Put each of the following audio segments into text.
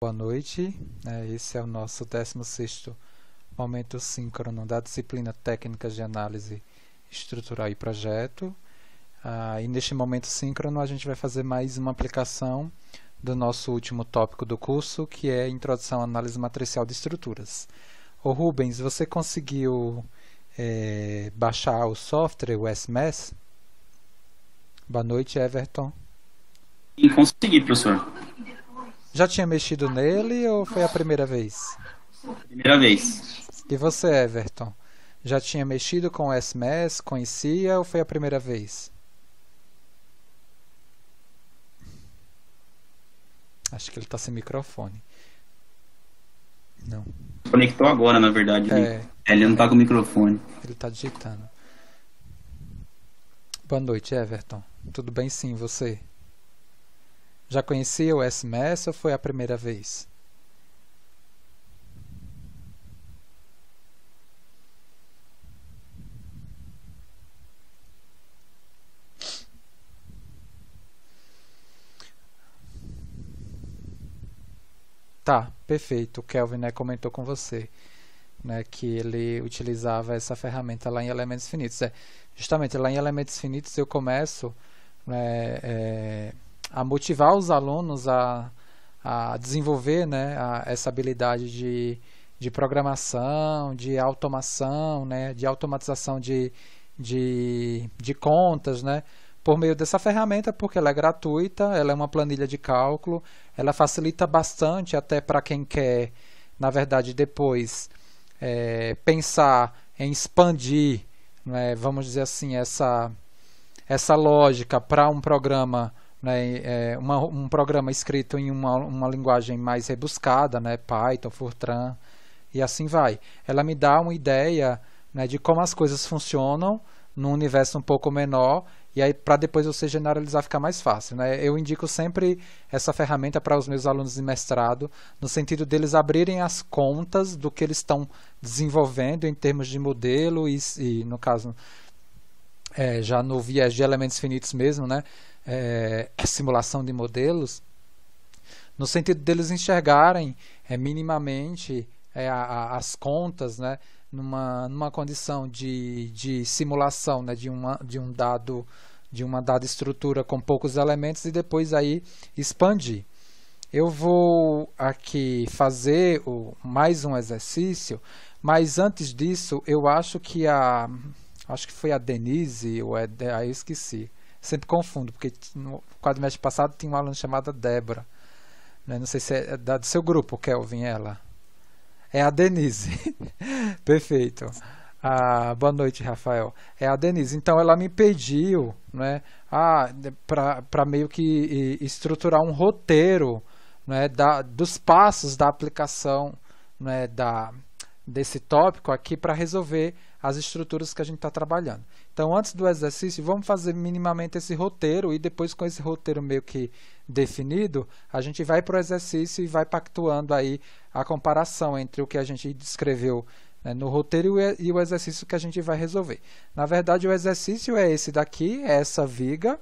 Boa noite, esse é o nosso 16º momento síncrono da disciplina Técnicas de Análise Estrutural e Projeto. E neste momento síncrono a gente vai fazer mais uma aplicação do nosso último tópico do curso, que é Introdução à Análise Matricial de Estruturas. Ô Rubens, você conseguiu baixar o software, o SMS? Boa noite, Everton. Sim, consegui, professor. Já tinha mexido nele ou foi a primeira vez? Primeira vez. E você, Everton? Já tinha mexido com o SMS? Conhecia ou foi a primeira vez? Acho que ele está sem microfone. Não. Conectou agora, na verdade. Ele não está com o microfone. Ele está digitando. Boa noite, Everton. Tudo bem sim, você? Já conhecia o SMS ou foi a primeira vez? Tá, perfeito. O Kelvin, comentou com você, que ele utilizava essa ferramenta lá em elementos finitos. Justamente lá em elementos finitos eu começo a motivar os alunos a desenvolver essa habilidade de programação, de automação, de automatização de contas, por meio dessa ferramenta, porque ela é gratuita, ela é uma planilha de cálculo, ela facilita bastante até para quem quer, na verdade, depois pensar em expandir, vamos dizer assim, essa lógica para um programa, um programa escrito em uma linguagem mais rebuscada, Python, Fortran, e assim vai. Ela me dá uma ideia de como as coisas funcionam num universo um pouco menor, e aí para depois você generalizar ficar mais fácil. Eu indico sempre essa ferramenta para os meus alunos de mestrado, no sentido deles abrirem as contas do que eles estão desenvolvendo em termos de modelo e no caso, já no viés de elementos finitos mesmo, simulação de modelos, no sentido deles enxergarem minimamente as contas, numa condição de simulação, de uma dada estrutura com poucos elementos e depois aí expandir. Eu vou aqui fazer mais um exercício, mas antes disso eu acho que foi a Denise ou eu esqueci. Sempre confundo, porque no quadrimestre passado tinha uma aluna chamada Débora. Não sei se é do seu grupo, Kelvin, ela. É a Denise. Perfeito. Boa noite, Rafael. É a Denise. Então, ela me pediu para meio que estruturar um roteiro dos passos da aplicação desse tópico aqui para resolver as estruturas que a gente está trabalhando. Então, antes do exercício, vamos fazer minimamente esse roteiro e depois, com esse roteiro meio que definido, a gente vai para o exercício e vai pactuando aí a comparação entre o que a gente descreveu no roteiro e o exercício que a gente vai resolver. Na verdade, o exercício é esse daqui, é essa viga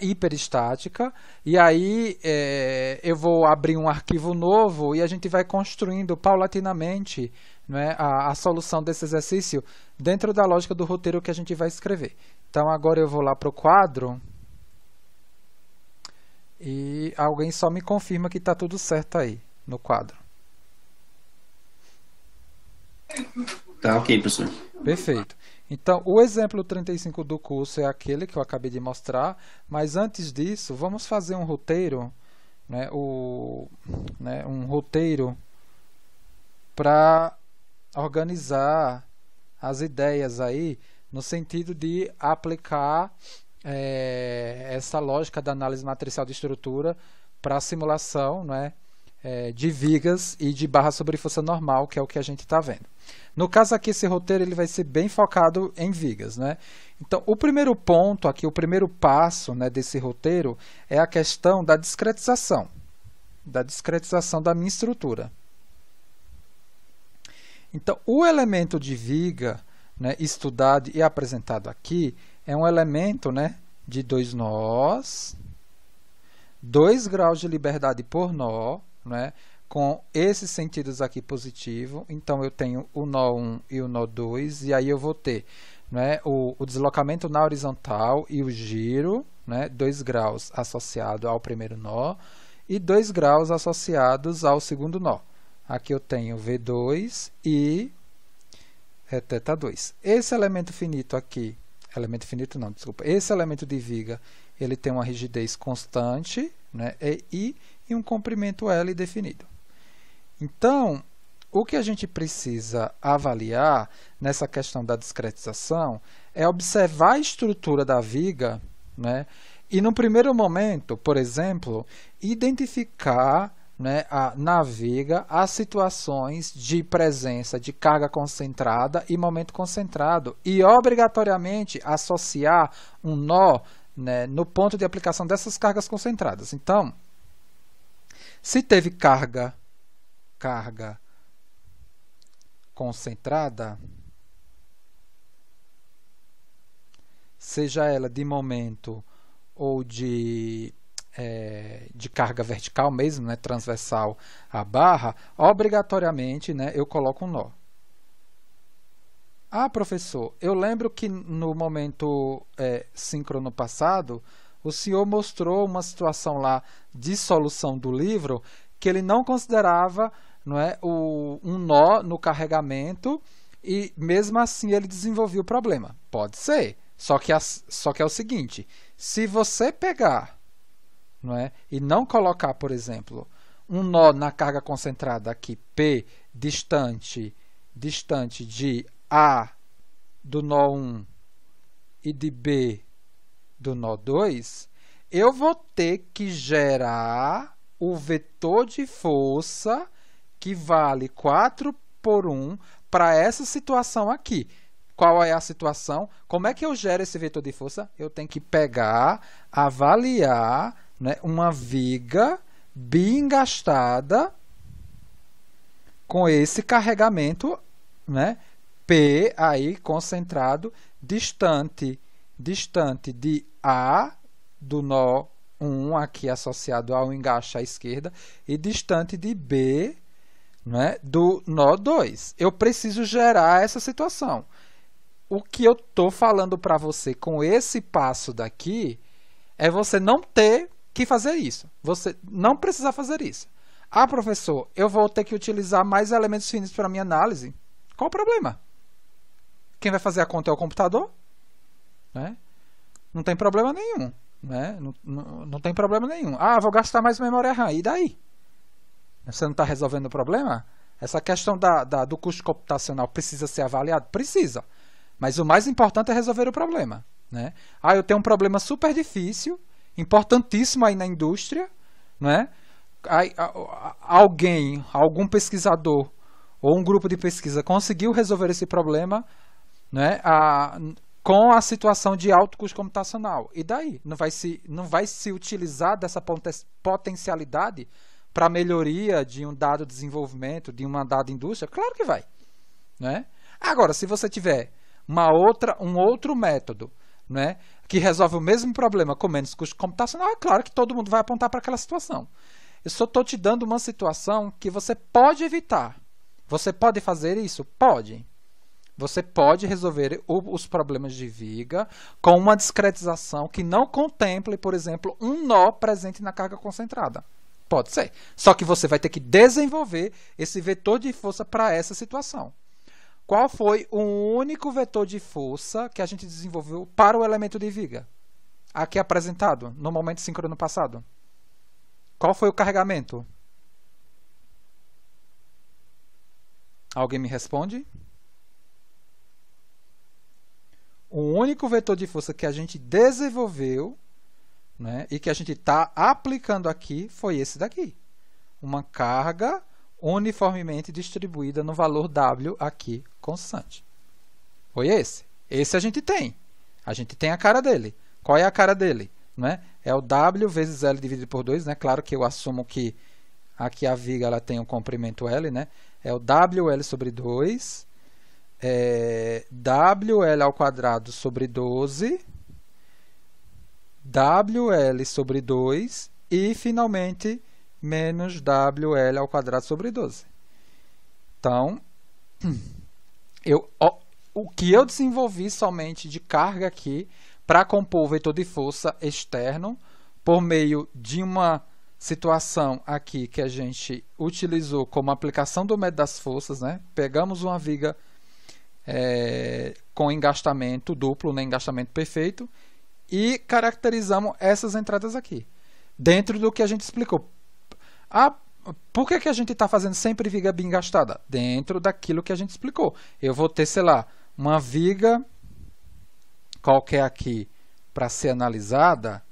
hiperestática, e aí eu vou abrir um arquivo novo e a gente vai construindo paulatinamente a solução desse exercício dentro da lógica do roteiro que a gente vai escrever. Então agora eu vou lá para o quadro e alguém só me confirma que está tudo certo aí no quadro. Tá ok, professor. Perfeito. Então, o exemplo 35 do curso é aquele que eu acabei de mostrar, mas antes disso, vamos fazer um roteiro, um roteiro para organizar as ideias aí, no sentido de aplicar essa lógica da análise matricial de estrutura para a simulação de vigas e de barra sobre força normal, que é o que a gente está vendo. No caso aqui, esse roteiro ele vai ser bem focado em vigas. Então, o primeiro ponto aqui, o primeiro passo desse roteiro é a questão da discretização da minha estrutura. Então, o elemento de viga estudado e apresentado aqui é um elemento de 2 nós, 2 graus de liberdade por nó, né, com esses sentidos aqui positivo. Então eu tenho o nó 1 e o nó 2, e aí eu vou ter, né, o deslocamento na horizontal e o giro, né, 2 graus associado ao primeiro nó e 2 graus associados ao segundo nó. Aqui eu tenho V2 e θ2. Esse elemento finito aqui, elemento finito não, desculpa, esse elemento de viga, ele tem uma rigidez constante, né, e um comprimento L definido. Então, o que a gente precisa avaliar nessa questão da discretização é observar a estrutura da viga, né, e no primeiro momento, por exemplo, identificar, né, na viga as situações de presença de carga concentrada e momento concentrado e obrigatoriamente associar um nó, né, no ponto de aplicação dessas cargas concentradas. Então, se teve carga concentrada, seja ela de momento ou de carga vertical mesmo, né, transversal à barra, obrigatoriamente, né, eu coloco um nó. Ah, professor, eu lembro que no momento síncrono passado, o senhor mostrou uma situação lá de solução do livro que ele não considerava, não é, um nó no carregamento e mesmo assim ele desenvolveu o problema. Pode ser, só que é o seguinte, se você pegar, não é, e não colocar, por exemplo, um nó na carga concentrada aqui, P, distante de A do nó 1 e de B do nó 2, eu vou ter que gerar o vetor de força que vale 4 por 1 para essa situação aqui. Qual é a situação? Como é que eu gero esse vetor de força? Eu tenho que pegar, avaliar, né, uma viga biengastada com esse carregamento, né, P aí concentrado distante de A do nó 1 aqui associado ao engaste à esquerda e distante de B, né, do nó 2. Eu preciso gerar essa situação. O que eu estou falando para você com esse passo daqui é você não ter que fazer isso. Você não precisa fazer isso. Ah, professor, eu vou ter que utilizar mais elementos finitos para minha análise. Qual o problema? Quem vai fazer a conta é o computador? Né? Não tem problema nenhum. Né? Não tem problema nenhum. Ah, vou gastar mais memória RAM. E daí? Você não está resolvendo o problema? Essa questão do custo computacional precisa ser avaliado? Precisa. Mas o mais importante é resolver o problema. Né? Ah, eu tenho um problema super difícil, importantíssimo aí na indústria. Né? Algum pesquisador ou um grupo de pesquisa conseguiu resolver esse problema, né, com a situação de alto custo computacional. E daí? Não vai se utilizar dessa potencialidade para a melhoria de um dado desenvolvimento, de uma dada indústria? Claro que vai. Né? Agora, se você tiver um outro método, né, que resolve o mesmo problema com menos custo computacional, é claro que todo mundo vai apontar para aquela situação. Eu só estou te dando uma situação que você pode evitar. Você pode fazer isso? Pode. Você pode resolver os problemas de viga com uma discretização que não contemple, por exemplo, um nó presente na carga concentrada. Pode ser. Só que você vai ter que desenvolver esse vetor de força para essa situação. Qual foi o único vetor de força que a gente desenvolveu para o elemento de viga? Aqui apresentado no momento síncrono passado. Qual foi o carregamento? Alguém me responde? O único vetor de força que a gente desenvolveu, né, e que a gente está aplicando aqui foi esse daqui. Uma carga uniformemente distribuída no valor W aqui constante. Foi esse. Esse a gente tem. A gente tem a cara dele. Qual é a cara dele? Né? É o W vezes L dividido por 2. Né? Claro que eu assumo que aqui a viga ela tem um comprimento L. Né? É o WL sobre 2. WL ao quadrado sobre 12. WL sobre 2 e, finalmente, menos WL ao quadrado sobre 12. Então, o que eu desenvolvi somente de carga aqui para compor o vetor de força externo por meio de uma situação aqui que a gente utilizou como aplicação do método das forças, né? Pegamos uma viga com engastamento duplo, né? Engastamento perfeito, e caracterizamos essas entradas aqui, dentro do que a gente explicou. Por que a gente está fazendo sempre viga bem engastada? Dentro daquilo que a gente explicou. Eu vou ter, sei lá, uma viga qualquer aqui para ser analisada,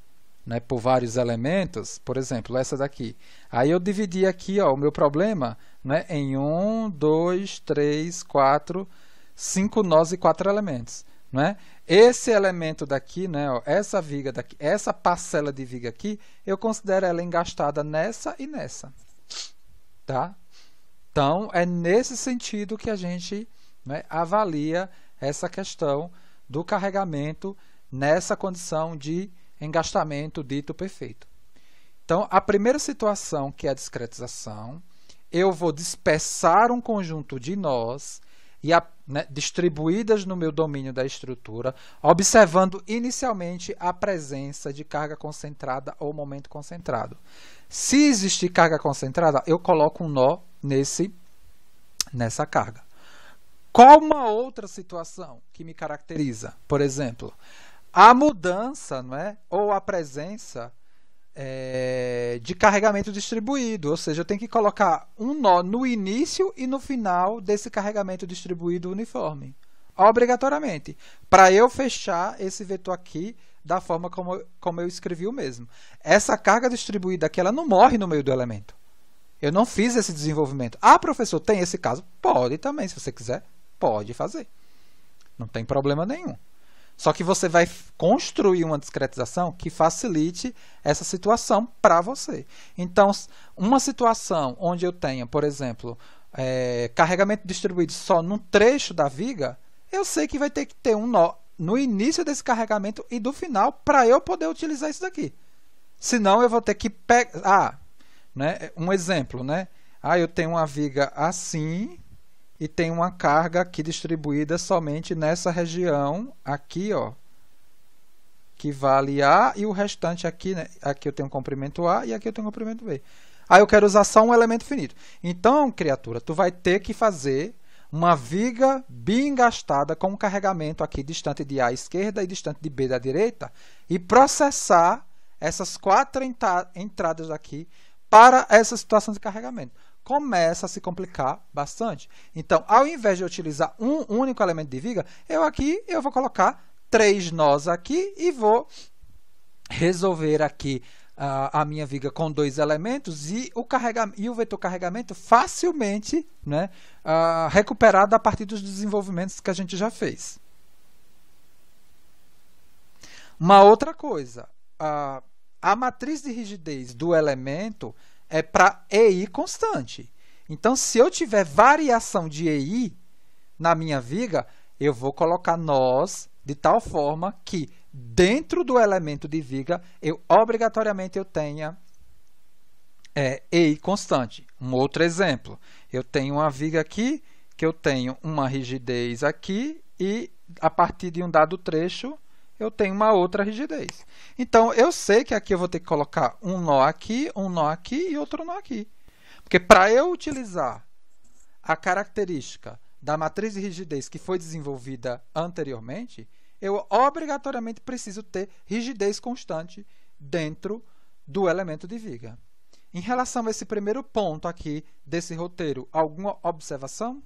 né, por vários elementos, por exemplo, essa daqui. Aí eu dividi aqui, ó, o meu problema, né, em 1, 2, 3, 4, 5 nós e 4 elementos. Né? Esse elemento daqui, né, ó, essa viga daqui, essa parcela de viga aqui, eu considero ela engastada nessa e nessa. Tá? Então, é nesse sentido que a gente, né, avalia essa questão do carregamento nessa condição de engastamento dito perfeito. Então, a primeira situação, que é a discretização, eu vou dispersar um conjunto de nós distribuídas no meu domínio da estrutura, observando inicialmente a presença de carga concentrada ou momento concentrado. Se existir carga concentrada, eu coloco um nó nessa carga. Qual uma outra situação que me caracteriza? Por exemplo, a mudança, não é? Ou a presença de carregamento distribuído, ou seja, eu tenho que colocar um nó no início e no final desse carregamento distribuído uniforme, obrigatoriamente, para eu fechar esse vetor aqui da forma como eu escrevi o mesmo. Essa carga distribuída aqui, ela não morre no meio do elemento. Eu não fiz esse desenvolvimento. Ah, professor, tem esse caso? Pode também, se você quiser, pode fazer. Não tem problema nenhum. Só que você vai construir uma discretização que facilite essa situação para você. Então, uma situação onde eu tenha, por exemplo, carregamento distribuído só num trecho da viga, eu sei que vai ter que ter um nó no início desse carregamento e do final para eu poder utilizar isso daqui. Senão, eu vou ter que pegar... né, um exemplo, né? Eu tenho uma viga assim... e tem uma carga aqui distribuída somente nessa região aqui, ó, que vale A, e o restante aqui, né? Aqui eu tenho um comprimento A e aqui eu tenho um comprimento B. Aí eu quero usar só um elemento finito. Então, criatura, tu vai ter que fazer uma viga bem engastada com um carregamento aqui distante de A à esquerda e distante de B da direita e processar essas 4 entradas aqui para essa situação de carregamento. Começa a se complicar bastante. Então, ao invés de eu utilizar um único elemento de viga, eu vou colocar 3 nós aqui e vou resolver aqui a minha viga com 2 elementos e o vetor carregamento facilmente, né, recuperado a partir dos desenvolvimentos que a gente já fez. Uma outra coisa, a matriz de rigidez do elemento é para EI constante. Então, se eu tiver variação de EI na minha viga, eu vou colocar nós de tal forma que dentro do elemento de viga, obrigatoriamente eu tenha EI constante. Um outro exemplo, eu tenho uma viga aqui, que eu tenho uma rigidez aqui, e a partir de um dado trecho, eu tenho uma outra rigidez. Então, eu sei que aqui eu vou ter que colocar um nó aqui e outro nó aqui. Porque para eu utilizar a característica da matriz de rigidez que foi desenvolvida anteriormente, eu obrigatoriamente preciso ter rigidez constante dentro do elemento de viga. Em relação a esse primeiro ponto aqui desse roteiro, alguma observação?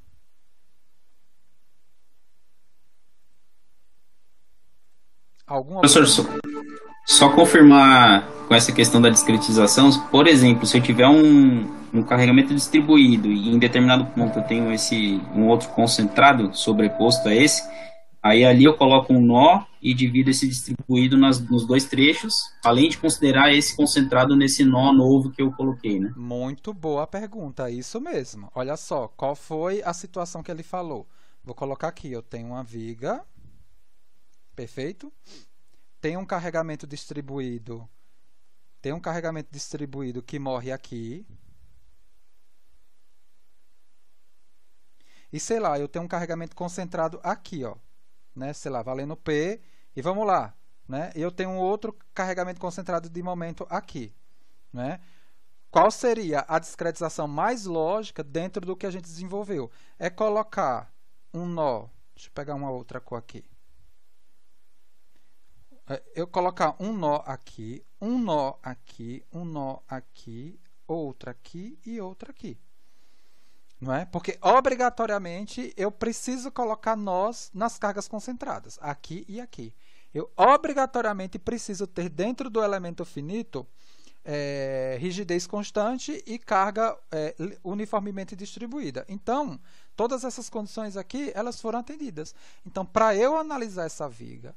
Professor, só confirmar com essa questão da discretização, por exemplo, se eu tiver um carregamento distribuído e em determinado ponto eu tenho um outro concentrado sobreposto a esse, aí ali eu coloco um nó e divido esse distribuído nos 2 trechos, além de considerar esse concentrado nesse nó novo que eu coloquei, né? Muito boa pergunta, isso mesmo. Olha só, qual foi a situação que ele falou? Vou colocar aqui, eu tenho uma viga... Perfeito? Tem um carregamento distribuído tem um carregamento distribuído que morre aqui. E sei lá, eu tenho um carregamento concentrado aqui, ó, né? Sei lá, valendo P. E vamos lá, né? Eu tenho um outro carregamento concentrado de momento aqui, né? Qual seria a discretização mais lógica dentro do que a gente desenvolveu? É colocar um nó. Deixa eu pegar uma outra cor aqui. Eu colocar um nó aqui, um nó aqui, um nó aqui, outra aqui e outra aqui. Não é? Porque, obrigatoriamente, eu preciso colocar nós nas cargas concentradas, aqui e aqui. Eu, obrigatoriamente, preciso ter dentro do elemento finito rigidez constante e carga uniformemente distribuída. Então, todas essas condições aqui, elas foram atendidas. Então, para eu analisar essa viga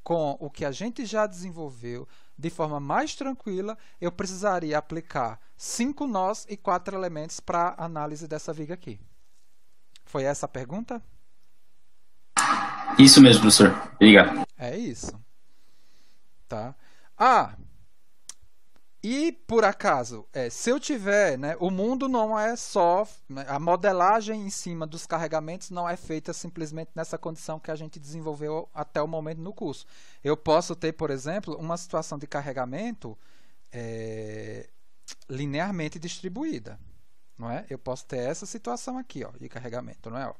com o que a gente já desenvolveu de forma mais tranquila, eu precisaria aplicar 5 nós e 4 elementos para a análise dessa viga aqui. Foi essa a pergunta? Isso mesmo, professor. Obrigado. É isso. Tá? E, por acaso, se eu tiver, né, o mundo não é só, né, a modelagem em cima dos carregamentos não é feita simplesmente nessa condição que a gente desenvolveu até o momento no curso. Eu posso ter, por exemplo, uma situação de carregamento linearmente distribuída. Não é? Eu posso ter essa situação aqui, ó, de carregamento, não é? Ó.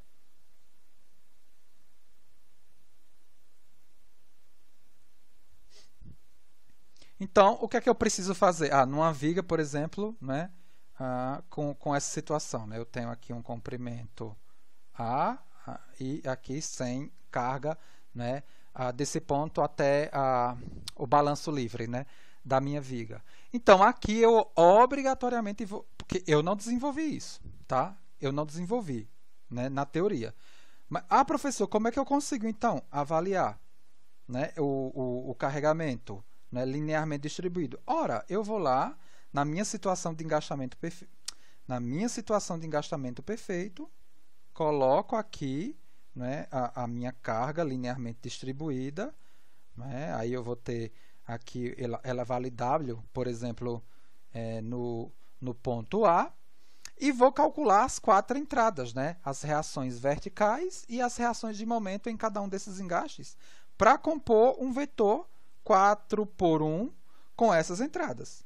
Então, o que é que eu preciso fazer? Numa viga, por exemplo, né, com essa situação, né, eu tenho aqui um comprimento A e aqui sem carga, né, desse ponto até o balanço livre, né, da minha viga. Então, aqui eu obrigatoriamente vou... Porque eu não desenvolvi isso, tá? Eu não desenvolvi, né, na teoria. Mas, professor, como é que eu consigo, então, avaliar, né, o carregamento, né, linearmente distribuído? Ora, eu vou lá na minha situação de engaixamento perfeito, coloco aqui, né, a minha carga linearmente distribuída, né, aí eu vou ter aqui, ela vale W, por exemplo, no ponto A, e vou calcular as 4 entradas, né, as reações verticais e as reações de momento em cada um desses engaixes, para compor um vetor 4 por 1 com essas entradas.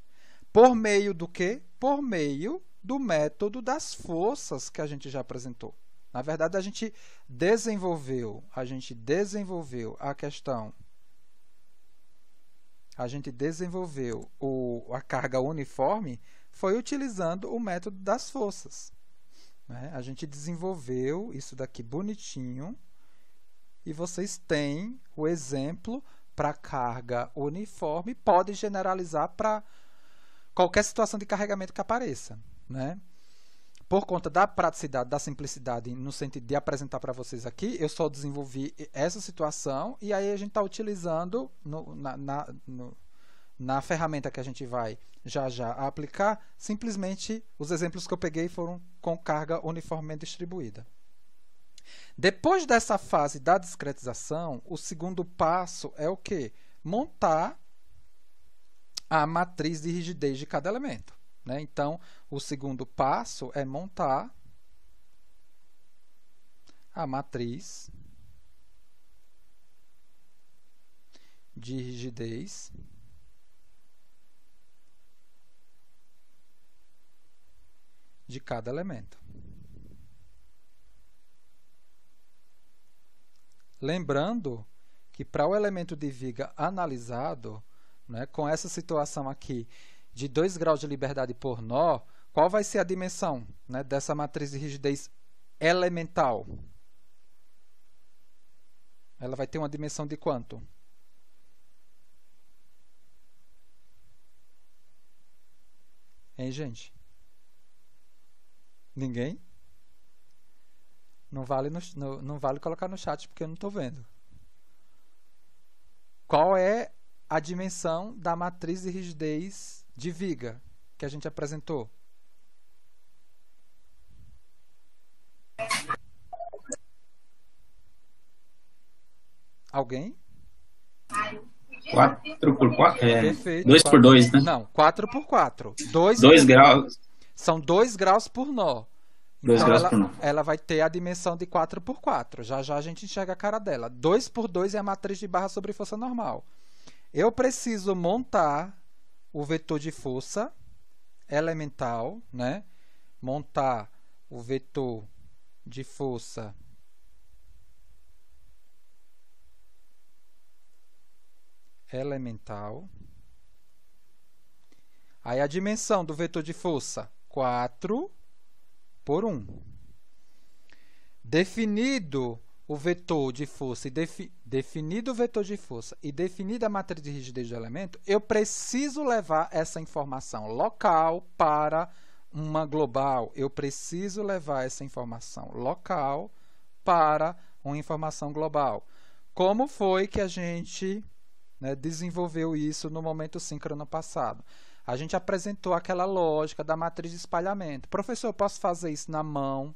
Por meio do quê? Por meio do método das forças que a gente já apresentou. Na verdade, a gente desenvolveu a questão, a carga uniforme foi utilizando o método das forças. Né? A gente desenvolveu isso daqui bonitinho e vocês têm o exemplo para carga uniforme, pode generalizar para qualquer situação de carregamento que apareça. Né? Por conta da praticidade, da simplicidade, no sentido de apresentar para vocês aqui, eu só desenvolvi essa situação e aí a gente está utilizando na ferramenta que a gente vai já aplicar, simplesmente os exemplos que eu peguei foram com carga uniformemente distribuída. Depois dessa fase da discretização, o segundo passo é o quê? Montar a matriz de rigidez de cada elemento. Né? Então, o segundo passo é montar a matriz de rigidez de cada elemento. Lembrando que para o elemento de viga analisado, né, com essa situação aqui de 2 graus de liberdade por nó, qual vai ser a dimensão, né, dessa matriz de rigidez elemental? Ela vai ter uma dimensão de quanto? Hein, gente? Ninguém? Não vale colocar no chat porque eu não estou vendo. Qual é a dimensão da matriz de rigidez de viga que a gente apresentou? Alguém? 4 por 4? Perfeito. 2 por 2, né? Não, 4 por 4. 2 2 graus. São 2 graus por nó. 2 Então graus por nó. ela vai ter a dimensão de 4 por 4. Já já a gente enxerga a cara dela. 2 por 2 é a matriz de barra sobre força normal. Eu preciso montar o vetor de força elemental, né? Montar o vetor de força elemental. Aí a dimensão do vetor de força, 4 por 1. Definido o vetor de força definido o vetor de força e definida a matriz de rigidez do elemento, eu preciso levar essa informação local para uma global. Eu preciso levar essa informação local para uma informação global. Como foi que a gente, né, desenvolveu isso no momento síncrono passado? A gente apresentou aquela lógica da matriz de espalhamento. Professor, eu posso fazer isso na mão,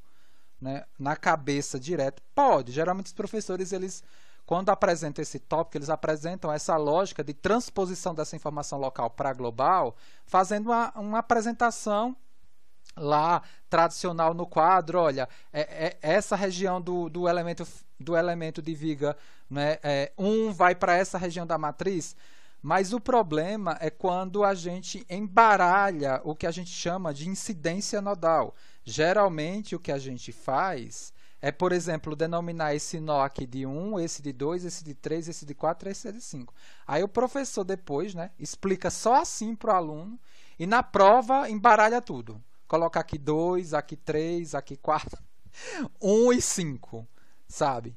né, na cabeça direto? Pode. Geralmente os professores, eles, quando apresentam esse tópico, eles apresentam essa lógica de transposição dessa informação local para global, fazendo uma apresentação lá tradicional no quadro. Olha, essa região do elemento de viga, né, 1 vai para essa região da matriz. Mas o problema é quando a gente embaralha o que a gente chama de incidência nodal. Geralmente, o que a gente faz é, por exemplo, denominar esse nó aqui de 1, esse de 2, esse de 3, esse de 4, esse de 5. Aí o professor depois, né, explica só assim para o aluno e na prova embaralha tudo. Coloca aqui 2, aqui 3, aqui 4, 1 e 5, sabe?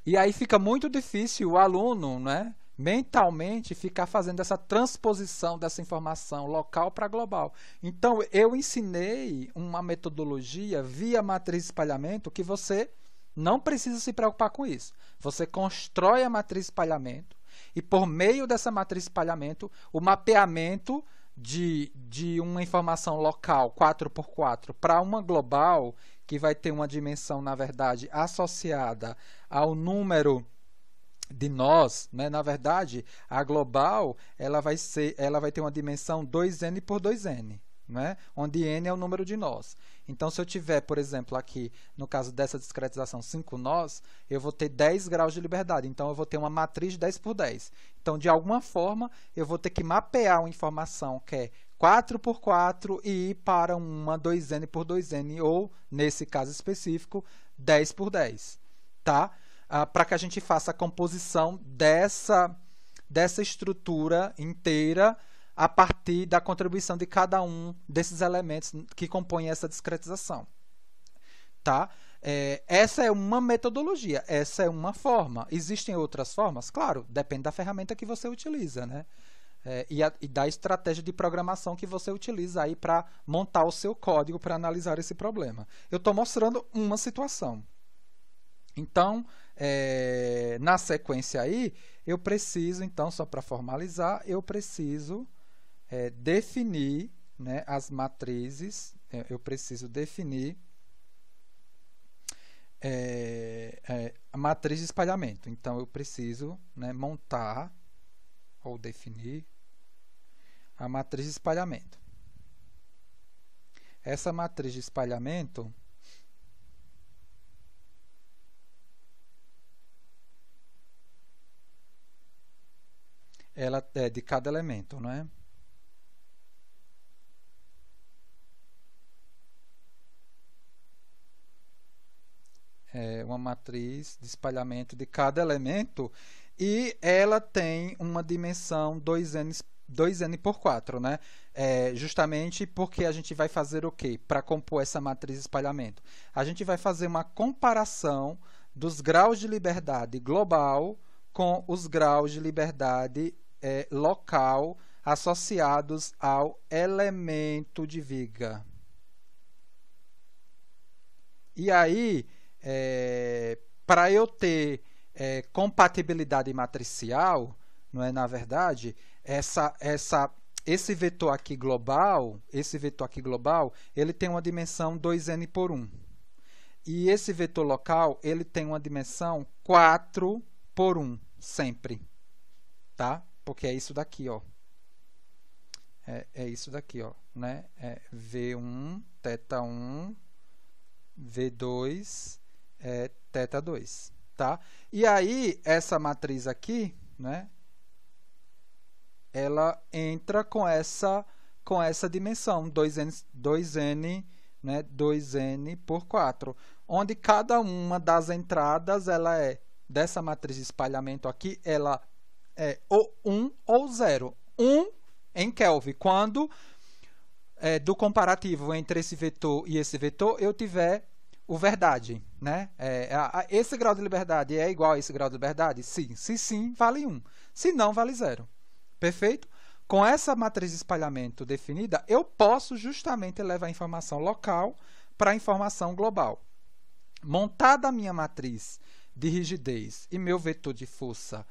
E aí fica muito difícil o aluno, né, mentalmente ficar fazendo essa transposição dessa informação local para global. Então, eu ensinei uma metodologia via matriz de espalhamento que você não precisa se preocupar com isso. Você constrói a matriz de espalhamento e, por meio dessa matriz de espalhamento, o mapeamento de uma informação local 4x4 para uma global, que vai ter uma dimensão, na verdade, associada ao número de nós, né? Na verdade, a global ela vai ter uma dimensão 2n por 2n, né? Onde n é o número de nós. Então, se eu tiver, por exemplo, aqui, no caso dessa discretização, 5 nós, eu vou ter 10 graus de liberdade. Então, eu vou ter uma matriz 10 por 10. Então, de alguma forma, eu vou ter que mapear uma informação que é 4 por 4 e ir para uma 2n por 2n, ou, nesse caso específico, 10 por 10. Tá? Para que a gente faça a composição dessa estrutura inteira a partir da contribuição de cada um desses elementos que compõem essa discretização. Tá? Essa é uma metodologia, essa é uma forma. Existem outras formas? Claro, depende da ferramenta que você utiliza, né? E da estratégia de programação que você utiliza aí para montar o seu código para analisar esse problema. Eu estou mostrando uma situação. Então, na sequência aí, eu preciso, então, só para formalizar, eu preciso definir, né, as matrizes, eu preciso definir a matriz de espalhamento. Então, eu preciso, né, montar ou definir a matriz de espalhamento. Essa matriz de espalhamento ela é de cada elemento, não é? É uma matriz de espalhamento de cada elemento e ela tem uma dimensão 2n por 4, né? Justamente porque a gente vai fazer o quê? Para compor essa matriz de espalhamento. A gente vai fazer uma comparação dos graus de liberdade global com os graus de liberdade local associados ao elemento de viga. E aí, para eu ter compatibilidade matricial, não é, na verdade, esse vetor aqui global, ele tem uma dimensão 2n por 1. E esse vetor local, ele tem uma dimensão 4 por 1, sempre. Tá? porque é isso daqui, ó. É isso daqui, ó, né? É V1, θ1, V2, θ2, tá? E aí, essa matriz aqui, né? Ela entra com essa dimensão, 2n, né? 2n por 4, onde cada uma das entradas, ela dessa matriz de espalhamento aqui, ela é ou 1 ou 0. 1 em Kelvin, quando do comparativo entre esse vetor e esse vetor, eu tiver o verdade, né? Esse grau de liberdade é igual a esse grau de liberdade? Sim. Se sim, vale 1. Se não, vale 0. Perfeito? Com essa matriz de espalhamento definida, eu posso justamente levar a informação local para a informação global. Montada a minha matriz de rigidez e meu vetor de força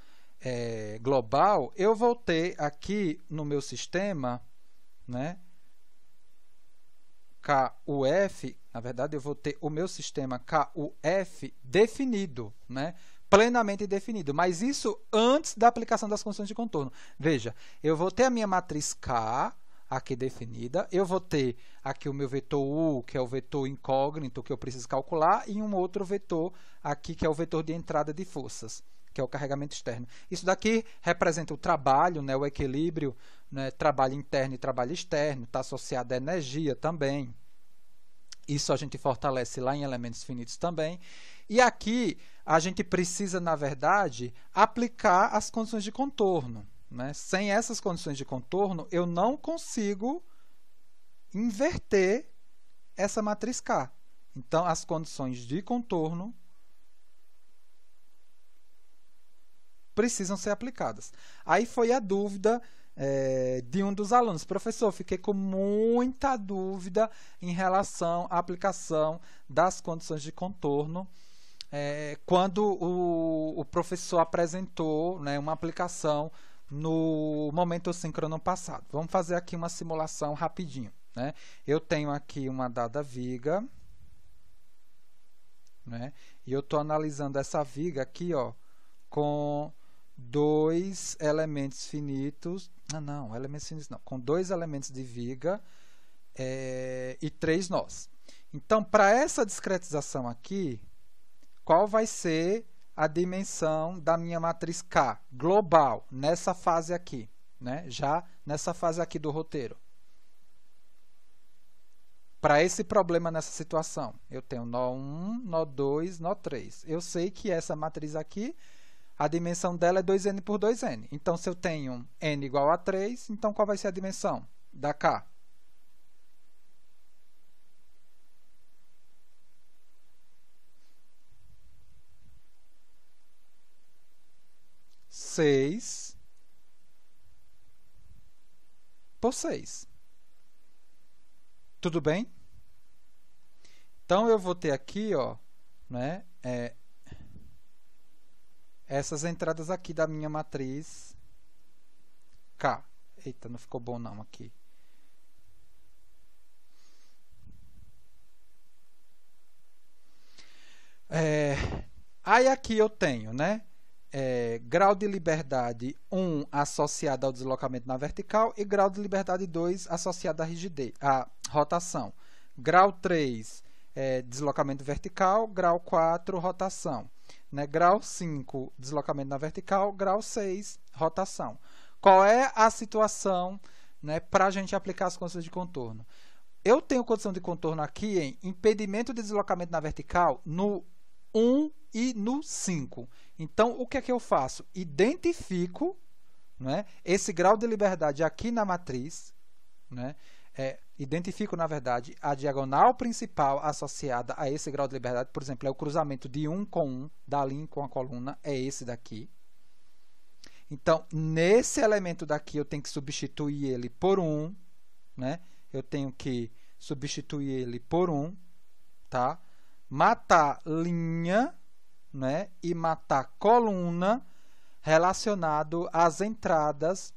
global, eu vou ter aqui no meu sistema, né, KUF, na verdade eu vou ter o meu sistema KUF definido, né, plenamente definido, mas isso antes da aplicação das condições de contorno. Veja, eu vou ter a minha matriz K aqui definida, eu vou ter aqui o meu vetor U, que é o vetor incógnito que eu preciso calcular, e um outro vetor aqui, que é o vetor de entrada de forças, que é o carregamento externo. Isso daqui representa o trabalho, né, o equilíbrio, né, trabalho interno e trabalho externo, está associado à energia também. Isso a gente fortalece lá em elementos finitos também. E aqui a gente precisa, na verdade, aplicar as condições de contorno, né? Sem essas condições de contorno, eu não consigo inverter essa matriz K. Então, as condições de contorno precisam ser aplicadas. Aí foi a dúvida de um dos alunos. Professor, fiquei com muita dúvida em relação à aplicação das condições de contorno quando o professor apresentou, né, uma aplicação no momento síncrono passado. Vamos fazer aqui uma simulação rapidinho, né? Eu tenho aqui uma dada viga, né, e eu estou analisando essa viga aqui, ó, com dois elementos finitos, com dois elementos de viga e 3 nós. Então, para essa discretização aqui, qual vai ser a dimensão da minha matriz K global nessa fase aqui, né? Já nessa fase aqui do roteiro? Para esse problema, nessa situação, eu tenho nó 1, nó 2, nó 3. Eu sei que essa matriz aqui, a dimensão dela é 2n por 2n. Então, se eu tenho n igual a 3, então qual vai ser a dimensão da K? Seis por 6. Tudo bem? Então, eu vou ter aqui, ó, né, essas entradas aqui da minha matriz K. Eita, não ficou bom não aqui. Aí aqui eu tenho, né, grau de liberdade 1 associado ao deslocamento na vertical e grau de liberdade 2 associado à rigidez, à rotação. Grau 3, deslocamento vertical, grau 4, rotação. Né? Grau 5, deslocamento na vertical, grau 6, rotação. Qual é a situação, né, para a gente aplicar as condições de contorno? Eu tenho condição de contorno aqui em impedimento de deslocamento na vertical no 1 e no 5. Então, o que é que eu faço? Identifico, né, esse grau de liberdade aqui na matriz, né, identifico, na verdade, a diagonal principal associada a esse grau de liberdade. Por exemplo, é o cruzamento de 1 com 1, da linha com a coluna, é esse daqui. Então, nesse elemento daqui, eu tenho que substituir ele por 1, né? Eu tenho que substituir ele por 1, tá? Matar linha, né, e matar coluna relacionado às entradas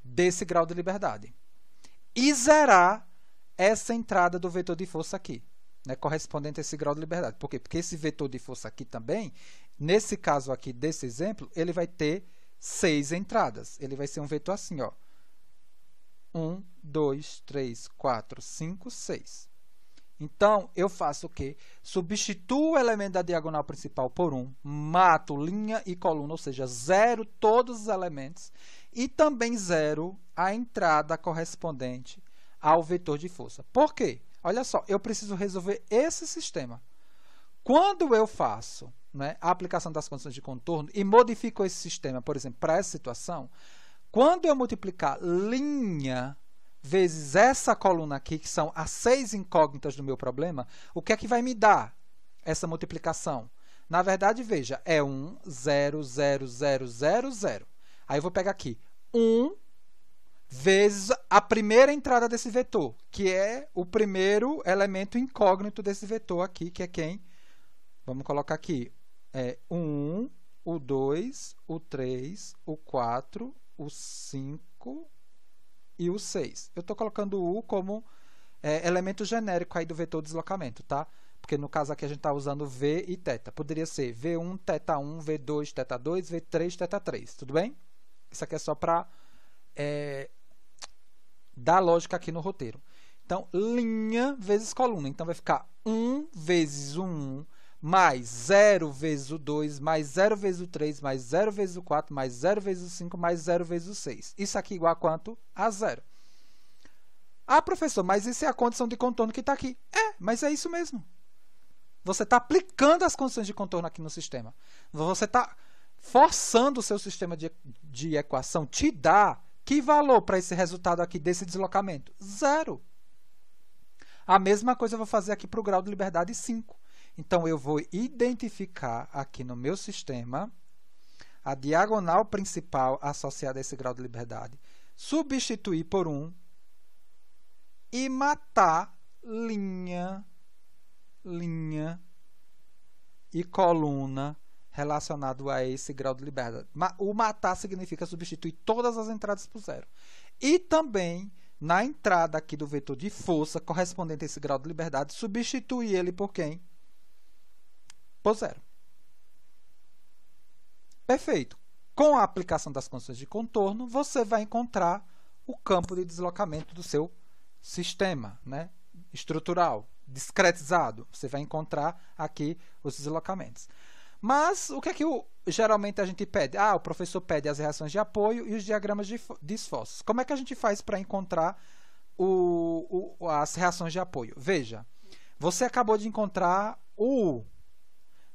desse grau de liberdade. E zerar essa entrada do vetor de força aqui, né, correspondente a esse grau de liberdade. Por quê? Porque esse vetor de força aqui também, nesse caso aqui desse exemplo, ele vai ter 6 entradas. Ele vai ser um vetor assim, ó. 1, 2, 3, 4, 5, 6. Então, eu faço o quê? Substituo o elemento da diagonal principal por 1, mato linha e coluna, ou seja, zero todos os elementos, e também zero a entrada correspondente ao vetor de força. Por quê? Olha só, eu preciso resolver esse sistema. Quando eu faço, né, a aplicação das condições de contorno e modifico esse sistema, por exemplo, para essa situação, quando eu multiplicar linha vezes essa coluna aqui, que são as 6 incógnitas do meu problema, o que é que vai me dar essa multiplicação? Na verdade, veja, é 1, 0, 0, 0, 0, 0. Aí eu vou pegar aqui 1 vezes a primeira entrada desse vetor, que é o primeiro elemento incógnito desse vetor aqui, que é quem? Vamos colocar aqui. O 1, o 2, o 3, o 4, o 5 e o 6. Eu estou colocando o U como elemento genérico aí do vetor deslocamento, tá? Porque no caso aqui a gente está usando V e θ. Poderia ser V1, θ1, V2, θ2, V3, θ3. Tudo bem? Isso aqui é só para dar lógica aqui no roteiro. Então, linha vezes coluna. Então, vai ficar 1 vezes o 1, mais 0 vezes o 2, mais 0 vezes o 3, mais 0 vezes o 4, mais 0 vezes o 5, mais 0 vezes o 6. Isso aqui igual a quanto? A 0. Ah, professor, mas isso é a condição de contorno que está aqui. Mas é isso mesmo. Você está aplicando as condições de contorno aqui no sistema. Você está forçando o seu sistema de equação te dar que valor para esse resultado aqui desse deslocamento? 0. A mesma coisa eu vou fazer aqui para o grau de liberdade 5. Então, eu vou identificar aqui no meu sistema a diagonal principal associada a esse grau de liberdade, substituir por 1 e matar linha e coluna relacionado a esse grau de liberdade. O matar significa substituir todas as entradas por 0. E também, na entrada aqui do vetor de força correspondente a esse grau de liberdade, substituir ele por quem? Por 0. Perfeito. Com a aplicação das condições de contorno, você vai encontrar o campo de deslocamento do seu sistema, né, estrutural, discretizado. Você vai encontrar aqui os deslocamentos. Mas o que é que geralmente a gente pede? O professor pede as reações de apoio e os diagramas de esforços. Como é que a gente faz para encontrar as reações de apoio? Veja, você acabou de encontrar o...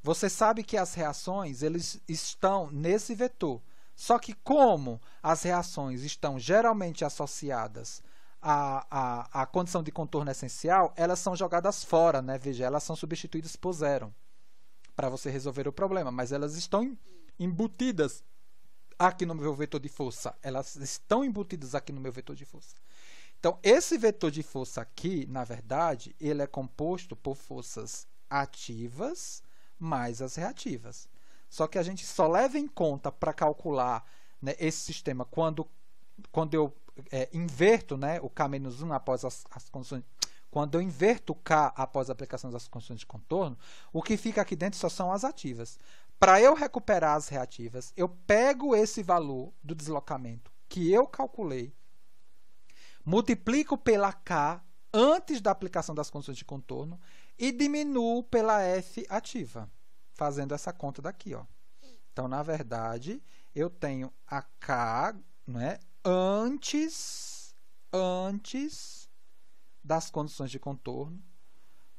Você sabe que as reações eles estão nesse vetor. Só que como as reações estão geralmente associadas à condição de contorno essencial, elas são jogadas fora, né? Veja, elas são substituídas por 0 para você resolver o problema, mas elas estão embutidas aqui no meu vetor de força. Elas estão embutidas aqui no meu vetor de força. Então, esse vetor de força aqui, na verdade, ele é composto por forças ativas mais as reativas. Só que a gente só leva em conta para calcular, né, esse sistema quando eu inverto, né, o K-1 após as condições. Quando eu inverto o K após a aplicação das condições de contorno, o que fica aqui dentro só são as ativas. Para eu recuperar as reativas, eu pego esse valor do deslocamento que eu calculei, multiplico pela K antes da aplicação das condições de contorno e diminuo pela F ativa, fazendo essa conta daqui. Então, na verdade, eu tenho a K, né, antes das condições de contorno,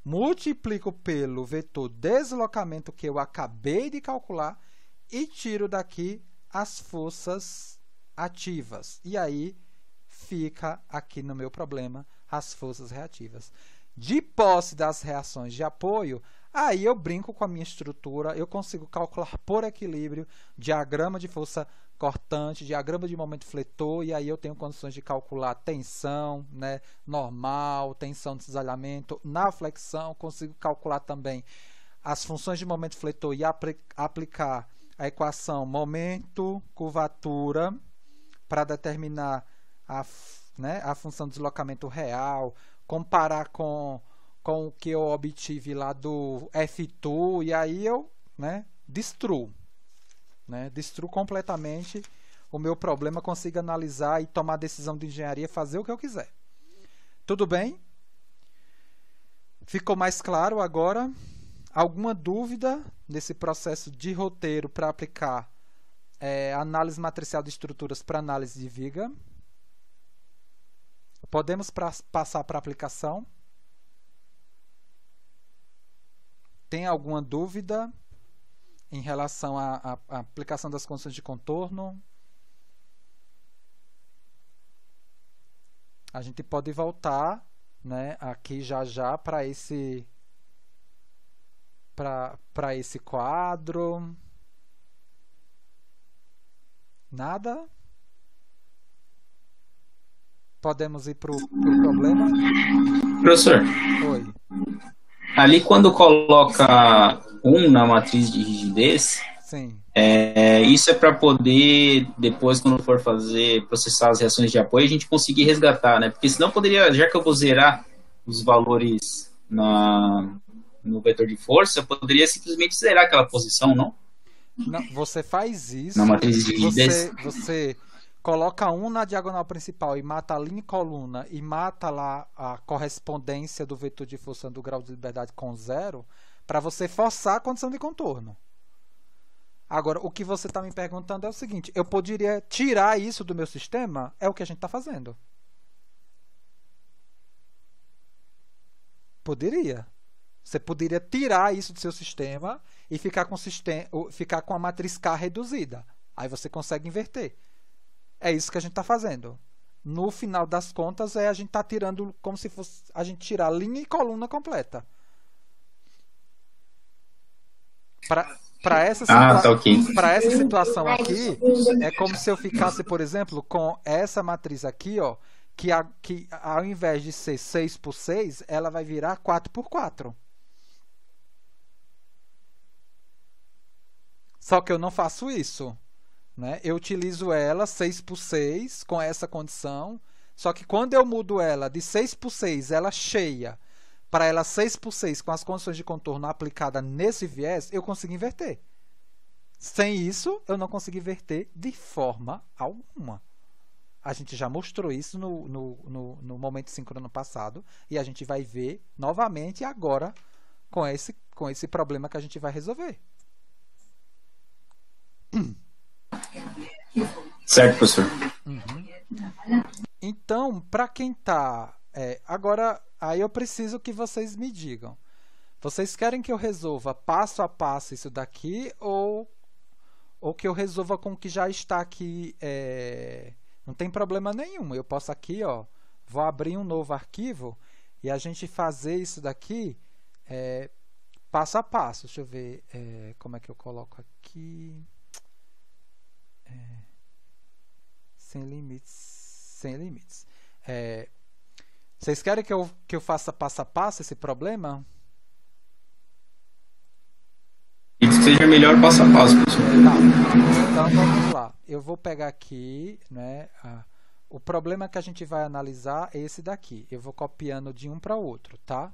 multiplico pelo vetor deslocamento que eu acabei de calcular e tiro daqui as forças ativas. E aí fica aqui no meu problema as forças reativas. De posse das reações de apoio, aí eu brinco com a minha estrutura, eu consigo calcular por equilíbrio diagrama de força cortante, diagrama de momento fletor, e aí eu tenho condições de calcular tensão, né, normal, tensão de cisalhamento. Na flexão, consigo calcular também as funções de momento fletor e aplicar a equação momento, curvatura, para determinar a função de deslocamento real, comparar com o que eu obtive lá do F2, e aí eu, né, destruo. né? Destruo completamente o meu problema, consigo analisar e tomar decisão de engenharia, fazer o que eu quiser. Tudo bem? Ficou mais claro agora? Alguma dúvida nesse processo de roteiro para aplicar análise matricial de estruturas para análise de viga? Podemos passar para a aplicação? Tem alguma dúvida em relação à aplicação das condições de contorno? A gente pode voltar, né, aqui já para esse quadro. Nada? Podemos ir para o problema? Professor, Oi. ali quando coloca 1 na matriz de rigidez, Sim. Isso é para poder, depois, quando for processar as reações de apoio, a gente conseguir resgatar, né? Porque senão poderia, já que eu vou zerar os valores no vetor de força, eu poderia simplesmente zerar aquela posição, não? Não, você faz isso. Na matriz de rigidez. Você coloca 1 na diagonal principal e mata a linha e coluna e mata lá a correspondência do vetor de força do grau de liberdade com 0 para você forçar a condição de contorno. Agora, o que você está me perguntando é o seguinte: eu poderia tirar isso do meu sistema? É o que a gente está fazendo. Poderia. Você poderia tirar isso do seu sistema e ficar com a matriz K reduzida. Aí você consegue inverter. É isso que a gente está fazendo. No final das contas, a gente está tirando como se fosse a gente tirar linha e coluna completa. Para essa situação aqui, é como se eu ficasse, por exemplo, com essa matriz aqui, ó, que ao invés de ser 6 por 6, ela vai virar 4 por 4. Só que eu não faço isso, né? Eu utilizo ela 6 por 6 com essa condição, só que quando eu mudo ela de 6 por 6, ela cheia, para ela 6 por 6 com as condições de contorno aplicadas nesse viés, eu consigo inverter. Sem isso, eu não consigo inverter de forma alguma. A gente já mostrou isso no momento síncrono passado e a gente vai ver novamente agora com esse problema que a gente vai resolver. Certo, professor. Uhum. Então, para quem está... agora, aí eu preciso que vocês me digam. Vocês querem que eu resolva passo a passo isso daqui ou que eu resolva com o que já está aqui? Não tem problema nenhum. Eu posso aqui, ó, vou abrir um novo arquivo e a gente fazer isso daqui passo a passo. Deixa eu ver como é que eu coloco aqui. Sem limites. Sem limites. Vocês querem que eu faça passo a passo esse problema? Isso seja melhor passo a passo, professor. Então vamos lá. Eu vou pegar aqui, né, o problema que a gente vai analisar é esse daqui. Eu vou copiando de um para o outro, tá?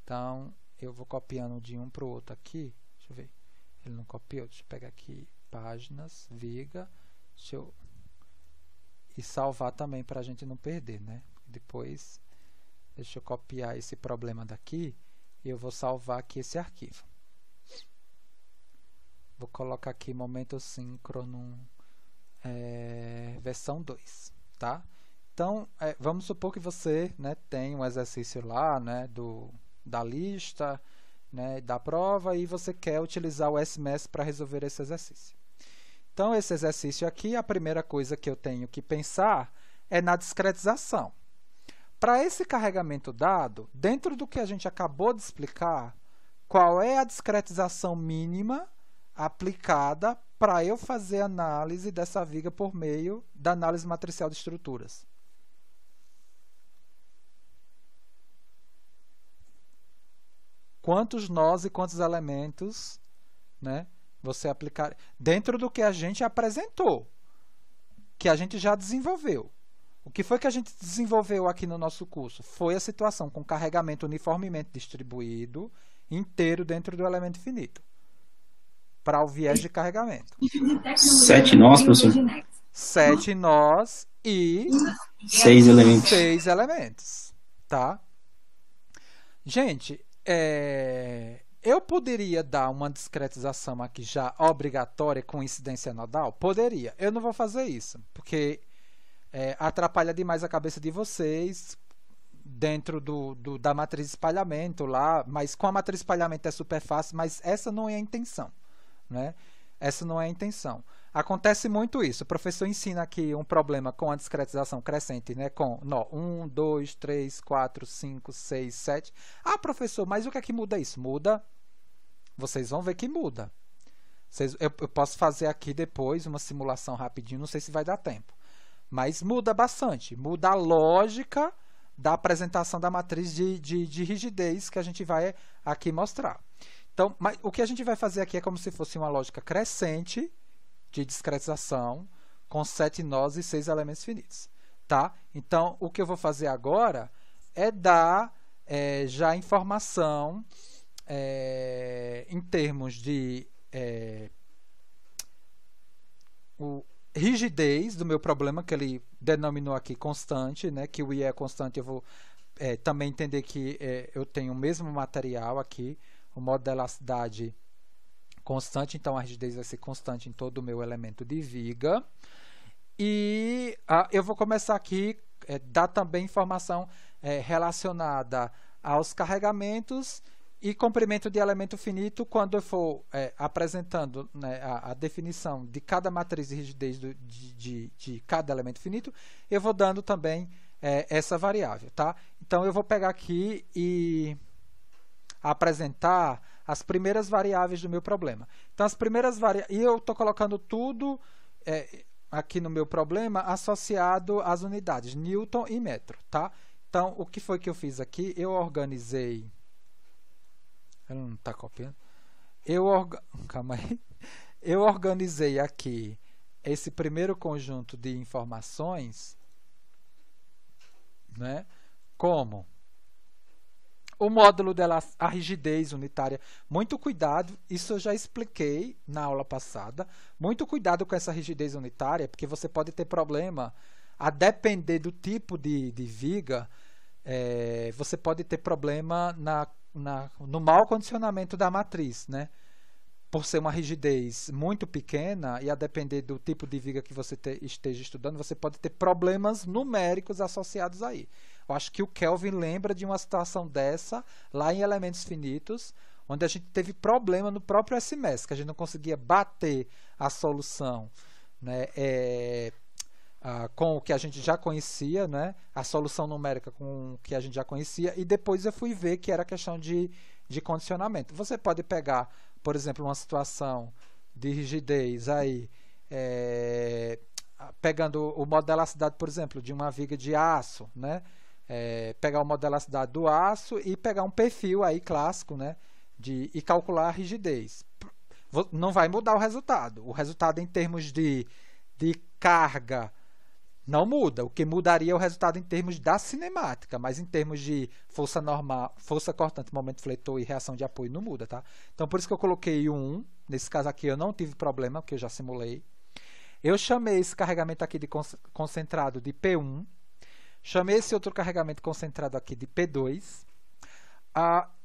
Então eu vou copiando de um para o outro aqui. Deixa eu ver. Ele não copiou. Deixa eu pegar aqui páginas, viga. E salvar também para a gente não perder, né? Depois, deixa eu copiar esse problema daqui e eu vou salvar aqui esse arquivo. Vou colocar aqui momento síncrono versão 2, tá? Então, vamos supor que você, né, tem um exercício lá, né, da lista, né, da prova e você quer utilizar o SMS para resolver esse exercício. Então, esse exercício aqui, a primeira coisa que eu tenho que pensar é na discretização. Para esse carregamento dado, dentro do que a gente acabou de explicar, qual é a discretização mínima aplicada para eu fazer análise dessa viga por meio da análise matricial de estruturas? Quantos nós e quantos elementos, né, você aplicar dentro do que a gente apresentou, que a gente já desenvolveu. O que foi que a gente desenvolveu aqui no nosso curso? Foi a situação com carregamento uniformemente distribuído inteiro dentro do elemento finito. para o viés de carregamento. 7 nós, professor. 7 nós e 6 elementos. 6 elementos, tá? Gente, eu poderia dar uma discretização aqui já obrigatória com incidência nodal? Poderia. Eu não vou fazer isso, porque atrapalha demais a cabeça de vocês dentro da matriz de espalhamento lá, mas com a matriz de espalhamento é super fácil, mas essa não é a intenção, né? Essa não é a intenção. Acontece muito isso. O professor ensina aqui um problema com a discretização crescente, né? Com 1, 2, 3, 4, 5, 6, 7. Ah, professor, mas o que é que muda isso? Muda. Vocês vão ver que muda. Eu posso fazer aqui depois uma simulação rapidinho, não sei se vai dar tempo. Mas muda bastante. Muda a lógica da apresentação da matriz de rigidez que a gente vai aqui mostrar. Então, mas o que a gente vai fazer aqui é como se fosse uma lógica crescente de discretização com 7 nós e 6 elementos finitos, tá? Então, o que eu vou fazer agora é dar já informação em termos de rigidez do meu problema, que ele denominou aqui constante, né? Que o I é constante, eu vou também entender que eu tenho o mesmo material aqui, o modo de elasticidade constante, então a rigidez vai ser constante em todo o meu elemento de viga. E eu vou começar aqui dar também informação relacionada aos carregamentos e comprimento de elemento finito quando eu for apresentando, né, a definição de cada matriz de rigidez de cada elemento finito, eu vou dando também essa variável, tá? Então eu vou pegar aqui e apresentar as primeiras variáveis do meu problema. Então as primeiras variáveis, e eu estou colocando tudo aqui no meu problema associado às unidades Newton e metro, tá? Então o que foi que eu fiz aqui? Eu organizei. Ele não está copiando. Calma aí. Eu organizei aqui esse primeiro conjunto de informações, né, como o módulo dela, a rigidez unitária. Muito cuidado, isso eu já expliquei na aula passada. Muito cuidado com essa rigidez unitária, porque você pode ter problema, a depender do tipo de viga, você pode ter problema no mau condicionamento da matriz, né? Por ser uma rigidez muito pequena e a depender do tipo de viga que você esteja estudando, você pode ter problemas numéricos associados aí. Eu acho que o Kelvin lembra de uma situação dessa lá em elementos finitos, onde a gente teve problema no próprio SMS, que a gente não conseguia bater a solução, né, com o que a gente já conhecia, né, a solução numérica com o que a gente já conhecia, e depois eu fui ver que era questão de condicionamento. Você pode pegar, por exemplo, uma situação de rigidez aí, pegando o modo de elasticidade, por exemplo, de uma viga de aço, né? Pegar o modo de elasticidade do aço e pegar um perfil aí clássico, né? E calcular a rigidez. Não vai mudar o resultado. O resultado em termos de carga não muda. O que mudaria é o resultado em termos da cinemática, mas em termos de força normal, força cortante, momento fletor e reação de apoio não muda, tá? Então por isso que eu coloquei 1. Nesse caso aqui eu não tive problema, porque eu já simulei. Eu chamei esse carregamento aqui de concentrado de P1. Chamei esse outro carregamento concentrado aqui de P2.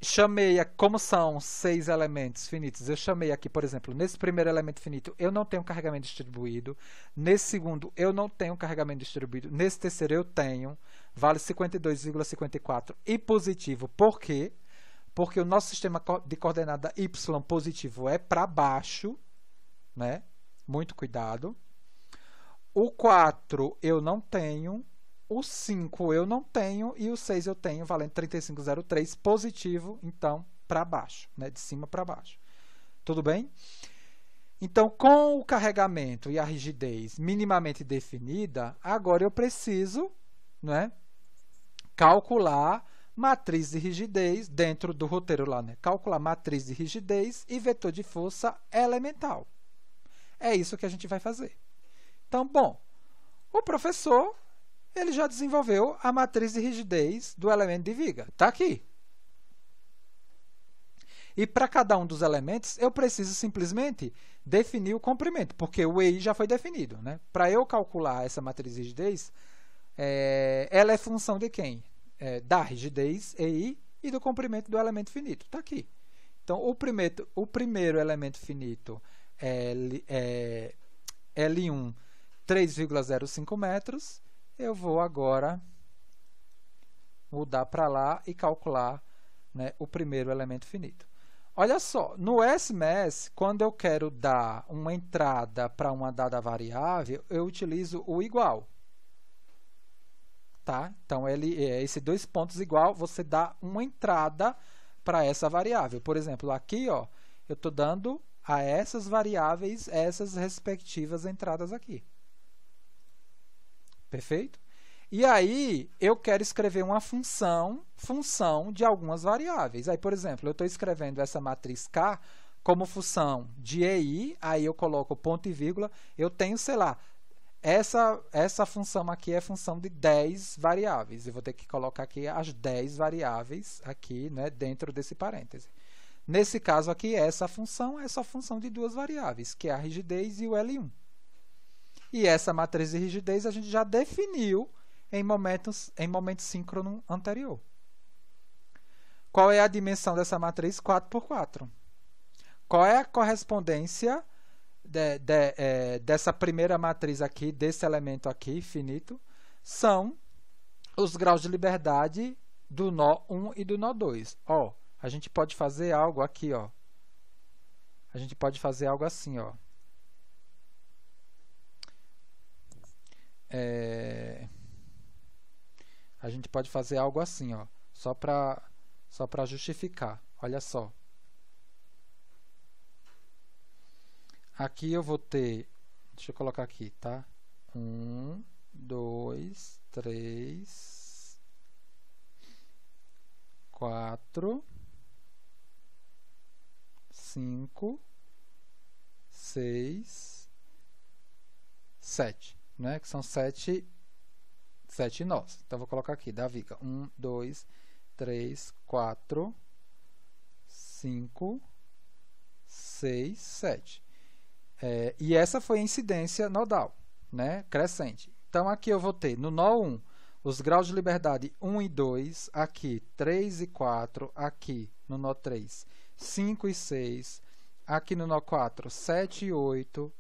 Chamei, como são 6 elementos finitos, eu chamei aqui, por exemplo, nesse primeiro elemento finito, eu não tenho carregamento distribuído. Nesse segundo, eu não tenho carregamento distribuído. Nesse terceiro, eu tenho. Vale 52,54 e positivo. Por quê? Porque o nosso sistema de coordenada y positivo é para baixo, né? Muito cuidado. O 4 eu não tenho. O 5 eu não tenho e o 6 eu tenho, valendo 35,03, positivo, então, para baixo, né? De cima para baixo. Tudo bem? Então, com o carregamento e a rigidez minimamente definida, agora eu preciso, né, calcular matriz de rigidez dentro do roteiro lá, né? Calcular matriz de rigidez e vetor de força elemental. É isso que a gente vai fazer. Então, bom, o professor ele já desenvolveu a matriz de rigidez do elemento de viga. Está aqui. E para cada um dos elementos, eu preciso simplesmente definir o comprimento, porque o EI já foi definido, né? Para eu calcular essa matriz de rigidez, ela é função de quem? Da rigidez EI e do comprimento do elemento finito. Está aqui. Então, o primeiro elemento finito é L1, 3,05 metros. Eu vou agora mudar para lá e calcular, né, o primeiro elemento finito. Olha só, no SMS, quando eu quero dar uma entrada para uma dada variável, eu utilizo o igual. Tá? Então, esses dois pontos igual, você dá uma entrada para essa variável. Por exemplo, aqui, ó, eu estou dando a essas variáveis essas respectivas entradas aqui. Perfeito? E aí, eu quero escrever uma função de algumas variáveis. Aí, por exemplo, eu estou escrevendo essa matriz K como função de EI, aí eu coloco ponto e vírgula, eu tenho, sei lá, essa função aqui é função de 10 variáveis. Eu vou ter que colocar aqui as 10 variáveis aqui, né, dentro desse parêntese. Nesse caso aqui, essa função é só função de duas variáveis, que é a rigidez e o L1. E essa matriz de rigidez a gente já definiu em momento síncrono anterior. Qual é a dimensão dessa matriz? 4 por 4. Qual é a correspondência dessa primeira matriz aqui, desse elemento aqui, finito? São os graus de liberdade do nó 1 e do nó 2. Ó, a gente pode fazer algo aqui, ó. A gente pode fazer algo assim, ó. A gente pode fazer algo assim, ó, só para justificar. Olha só. Aqui eu vou ter, deixa eu colocar aqui, tá? 1, 2, 3, 4, 5, 6, 7, né? Que são 7 nós. Então, vou colocar aqui, da viga. 1, 2, 3, 4, 5, 6, 7. E essa foi a incidência nodal, né? Crescente. Então, aqui eu vou ter, no nó 1, os graus de liberdade 1 e 2, aqui 3 e 4, aqui no nó 3, 5 e 6, aqui no nó 4, 7 e 8,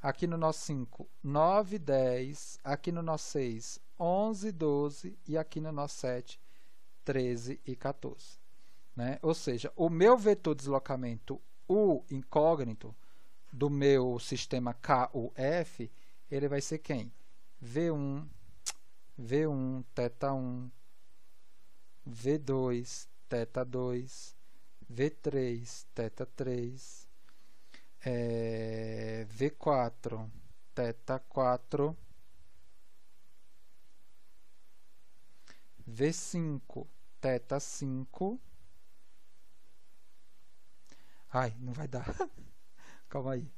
aqui no nó 5, 9 e 10, aqui no nó 6, 11 e 12 e aqui no nó 7, 13 e 14. Né? Ou seja, o meu vetor de deslocamento U incógnito do meu sistema KUF, ele vai ser quem? V1, θ1, V2, θ2, V3, θ3, V4, θ4, V5, θ5. Ai, não vai dar. Calma aí.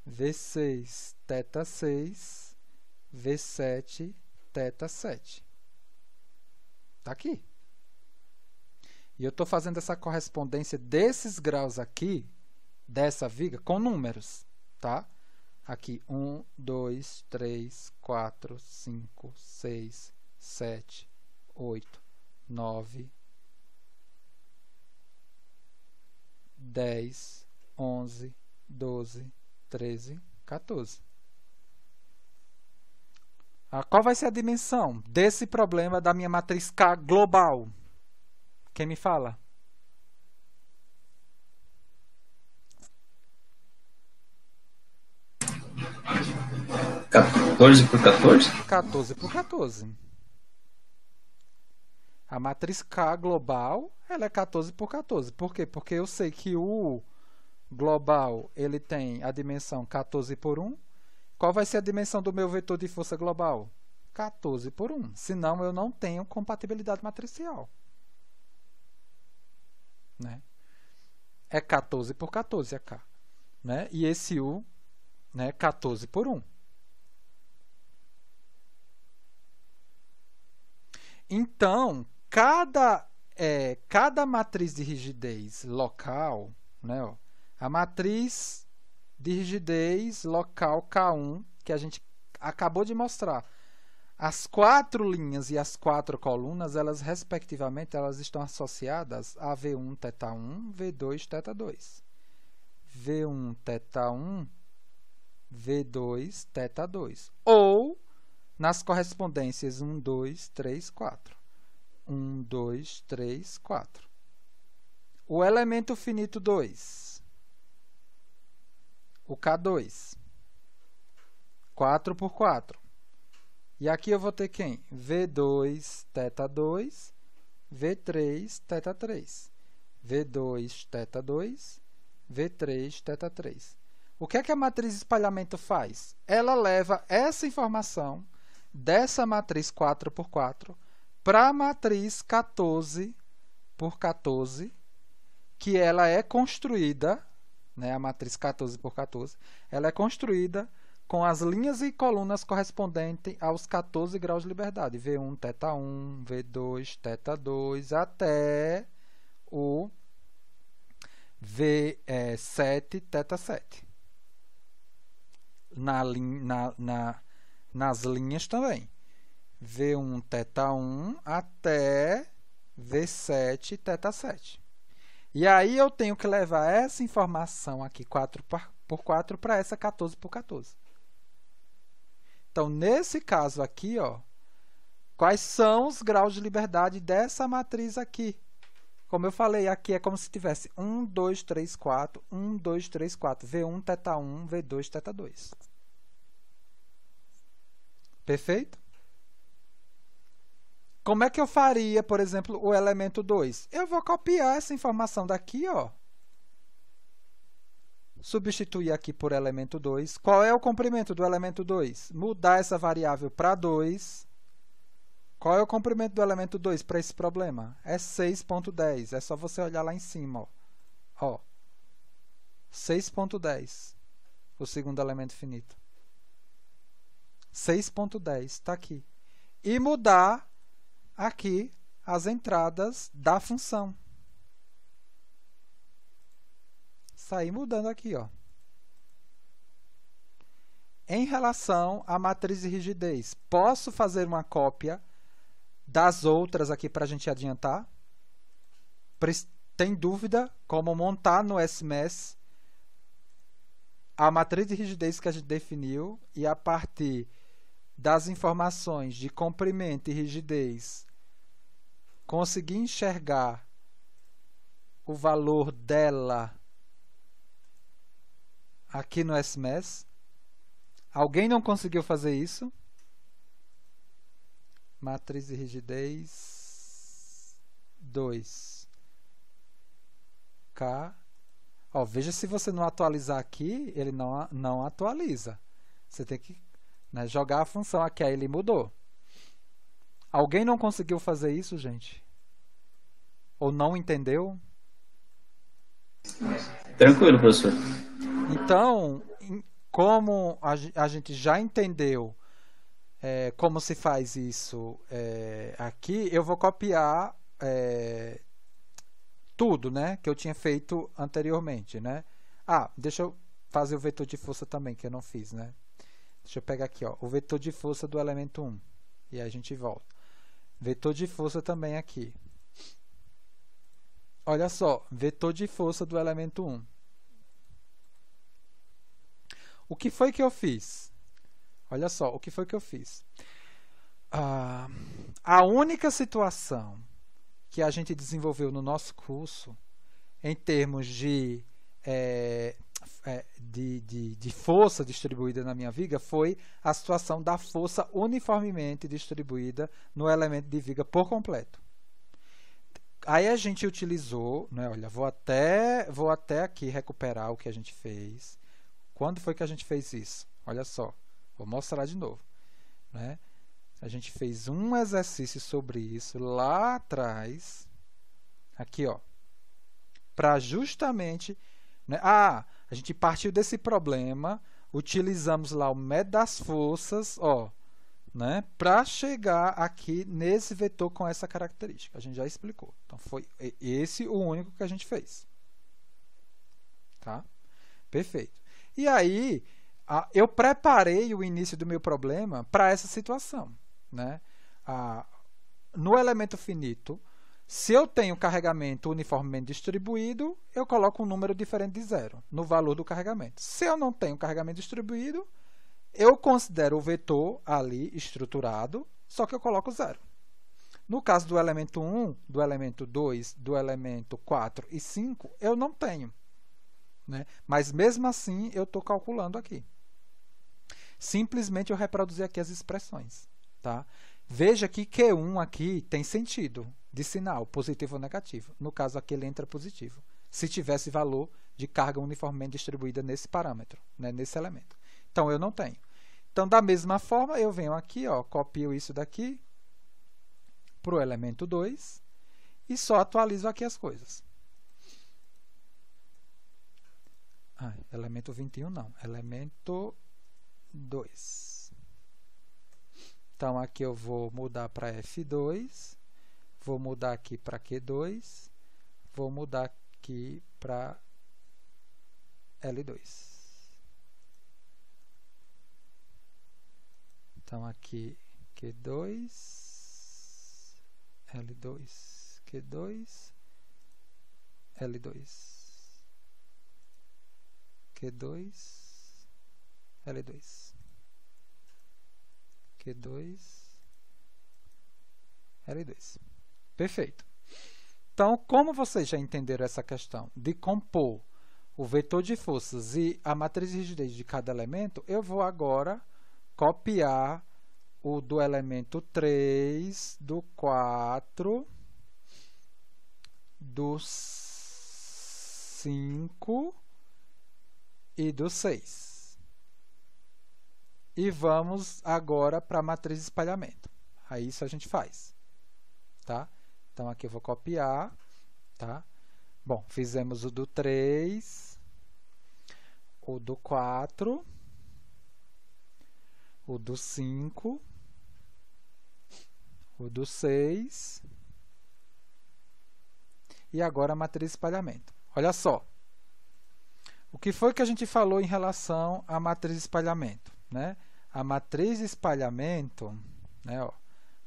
V6, θ6, V7, θ7. Tá aqui. E eu estou fazendo essa correspondência desses graus aqui, dessa viga, com números, tá? Aqui, 1, 2, 3, 4, 5, 6, 7, 8, 9, 10, 11, 12, 13, 14. Qual vai ser a dimensão desse problema da minha matriz K global? Quem me fala? 14 por 14? 14 por 14. A matriz K global, ela é 14 por 14. Por quê? Porque eu sei que o global ele tem a dimensão 14 por 1. Qual vai ser a dimensão do meu vetor de força global? 14 por 1. Senão, eu não tenho compatibilidade matricial. Né? É 14 por 14 a K. Né? E esse U, né, 14 por 1. Então, cada cada matriz de rigidez local, né, ó, a matriz de rigidez local K1, que a gente acabou de mostrar, as 4 linhas e as 4 colunas, elas respectivamente, elas estão associadas a V1 θ1, V2 θ2. V1 θ1, V2 θ2. Ou nas correspondências 1, 2, 3, 4. 1, 2, 3, 4. O elemento finito 2. O K2. 4 por 4. E aqui eu vou ter quem? V2 θ2, V3 θ3. V2 θ2, V3 θ3. O que é que a matriz de espalhamento faz? Ela leva essa informação dessa matriz 4 por 4 para a matriz 14 por 14, que ela é construída, né, a matriz 14 por 14, ela é construída com as linhas e colunas correspondentes aos 14 graus de liberdade, V1 θ1, V2 θ2, até o V7 θ7. Nas linhas também. V1 θ1 até V7 θ7. E aí eu tenho que levar essa informação aqui, 4 por 4, para essa 14 por 14. Então, nesse caso aqui, ó, quais são os graus de liberdade dessa matriz aqui? Como eu falei, aqui é como se tivesse 1, 2, 3, 4, 1, 2, 3, 4, V1 θ1, V2 θ2. Perfeito? Como é que eu faria, por exemplo, o elemento 2? Eu vou copiar essa informação daqui, ó. Substituir aqui por elemento 2. Qual é o comprimento do elemento 2? Mudar essa variável para 2. Qual é o comprimento do elemento 2 para esse problema? É 6.10. É só você olhar lá em cima. Ó. 6.10. O segundo elemento finito. 6.10. Está aqui. E mudar aqui as entradas da função. Sair mudando aqui, ó. Em relação à matriz de rigidez, posso fazer uma cópia das outras aqui para a gente adiantar? Tem dúvida como montar no SMS a matriz de rigidez que a gente definiu e a partir das informações de comprimento e rigidez conseguir enxergar o valor dela aqui no SMS? Alguém não conseguiu fazer isso? Matriz de rigidez 2. K. Ó, veja se você não atualizar aqui, ele não atualiza. Você tem que, né, jogar a função aqui, aí ele mudou. Alguém não conseguiu fazer isso, gente? Ou não entendeu? Tranquilo, professor. Então, como a gente já entendeu como se faz isso aqui, eu vou copiar tudo, né, que eu tinha feito anteriormente, né? Deixa eu fazer o vetor de força também, que eu não fiz, né? Deixa eu pegar aqui, ó, o vetor de força do elemento 1. E aí a gente volta. Vetor de força também aqui. Olha só, vetor de força do elemento 1. O que foi que eu fiz? Olha só, o que foi que eu fiz? A única situação que a gente desenvolveu no nosso curso, em termos de força distribuída na minha viga, foi a situação da força uniformemente distribuída no elemento de viga por completo. Aí a gente utilizou, né, olha, vou até aqui recuperar o que a gente fez. Quando foi que a gente fez isso? Olha só, vou mostrar de novo, né? A gente fez um exercício sobre isso lá atrás, aqui, ó, para justamente, né, a gente partiu desse problema, utilizamos lá o método das forças, ó, né, para chegar aqui nesse vetor com essa característica. A gente já explicou. Então, foi esse o único que a gente fez. Tá? Perfeito. E aí, eu preparei o início do meu problema para essa situação. Né? No elemento finito, se eu tenho carregamento uniformemente distribuído, eu coloco um número diferente de 0 no valor do carregamento. Se eu não tenho carregamento distribuído, eu considero o vetor ali estruturado, só que eu coloco 0. No caso do elemento 1, do elemento 2, do elemento 4 e 5, eu não tenho. Né? Mas mesmo assim, eu estou calculando aqui. Simplesmente eu reproduzi aqui as expressões. Tá? Veja que Q1 aqui tem sentido de sinal, positivo ou negativo. No caso aqui ele entra positivo, se tivesse valor de carga uniformemente distribuída nesse parâmetro, né, nesse elemento. Então eu não tenho. Então da mesma forma eu venho aqui, ó, copio isso daqui para o elemento 2 e só atualizo aqui as coisas. Elemento 21 não, elemento 2. Então aqui eu vou mudar para F2, vou mudar aqui para Q2, vou mudar aqui para L2. Então aqui Q2, L2, Q2, L2, Q2, L2, Q2, L2. Perfeito. Então, como vocês já entenderam essa questão de compor o vetor de forças e a matriz de rigidez de cada elemento, eu vou agora copiar o do elemento 3, do 4, do 5 e do 6. E vamos agora para a matriz de espalhamento. Aí isso a gente faz. Tá? Então, aqui eu vou copiar. Tá? Bom, fizemos o do 3, o do 4, o do 5, o do 6 e agora a matriz de espalhamento. Olha só. O que foi que a gente falou em relação à matriz de espalhamento? Né? A matriz de espalhamento, né, ó,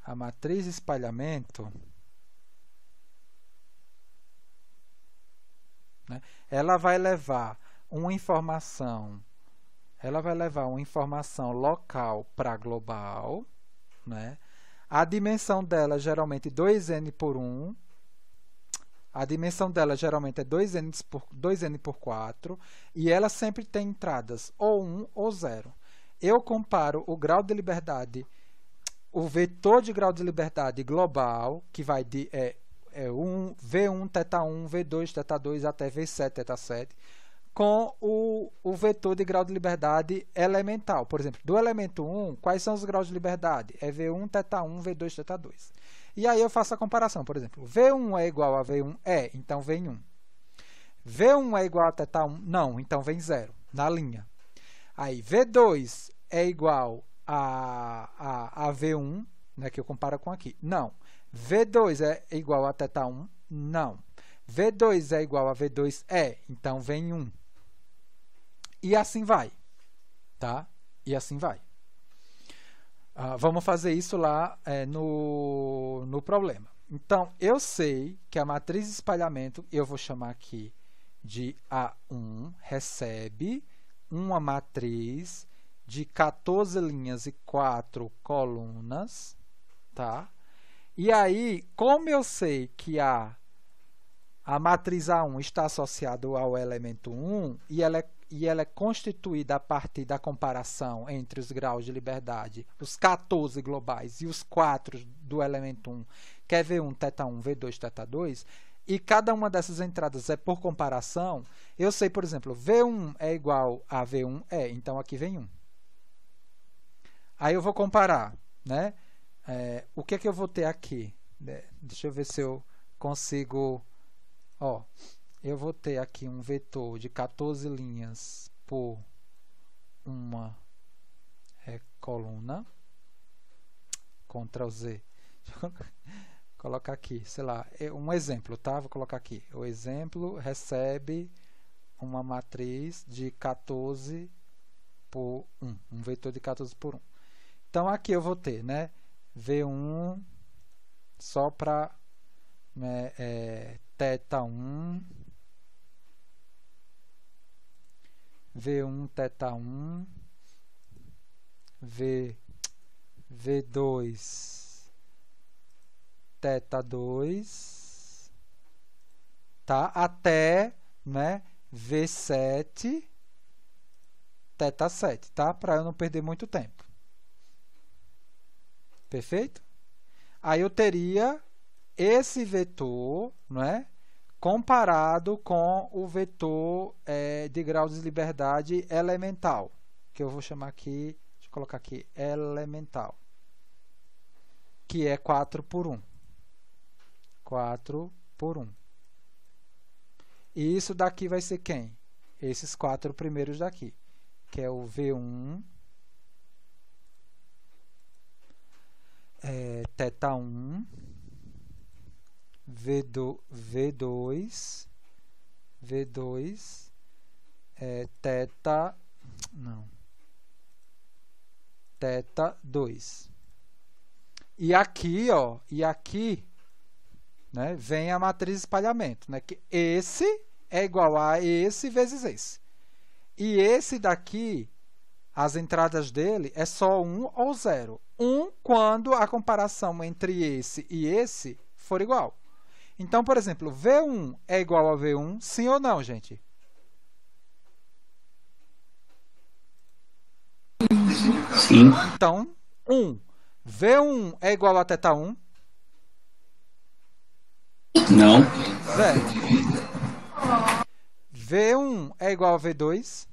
a matriz de espalhamento, né, ela vai levar uma informação local para global, né? A dimensão dela geralmente 2n por 1. A dimensão dela geralmente é 2n por 4 e ela sempre tem entradas ou 1 ou 0. Eu comparo o grau de liberdade, o vetor de grau de liberdade global, que vai de V1, θ1, V2, θ2 até V7, θ7, com o vetor de grau de liberdade elemental. Por exemplo, do elemento 1, quais são os graus de liberdade? É V1, θ1, V2, θ2. E aí eu faço a comparação, por exemplo, V1 é igual a V1? É, então vem 1. V1 é igual a θ1? Não, então vem 0, na linha. Aí, V2 é igual a V1, né, que eu comparo com aqui? Não. V2 é igual a θ1? Não. V2 é igual a V2? É, então vem 1. E assim vai. Tá? E assim vai. Vamos fazer isso lá no problema. Então, eu sei que a matriz de espalhamento, eu vou chamar aqui de A1, recebe uma matriz de 14 linhas e 4 colunas. Tá? E aí, como eu sei que a matriz A1 está associada ao elemento 1 e ela é constituída a partir da comparação entre os graus de liberdade, os 14 globais e os 4 do elemento 1, que é V1, θ1, V2, θ2, e cada uma dessas entradas é por comparação, eu sei, por exemplo, V1 é igual a V1, então aqui vem 1. Aí eu vou comparar, né? O que é que eu vou ter aqui? Deixa eu ver se eu consigo... Ó, eu vou ter aqui um vetor de 14 linhas por uma coluna. Ctrl Z. Deixa eu colocar aqui, sei lá, um exemplo, tá? Vou colocar aqui. O exemplo recebe uma matriz de 14 por 1. Um vetor de 14 por 1. Então, aqui eu vou ter, né? V1 só para θ1, V1 θ1, V2 θ2, tá? Até, né, V7 θ7, tá? Para eu não perder muito tempo. Perfeito? Aí eu teria esse vetor, não é? Comparado com o vetor de grau de liberdade elemental, que eu vou chamar aqui, deixa eu colocar aqui, elemental, que é 4 por 1. 4 por 1. E isso daqui vai ser quem? Esses 4 primeiros daqui, que é o V1, θ1, V2, θ2. E aqui, ó, né, vem a matriz de espalhamento, né, que esse é igual a esse vezes esse. E esse daqui, as entradas dele é só 1 ou 0. 1 quando a comparação entre esse e esse for igual. Então, por exemplo, V1 é igual a V1, sim ou não, gente? Sim. Então, 1. V1 é igual a θ1? Não. 0. V1 é igual a V2?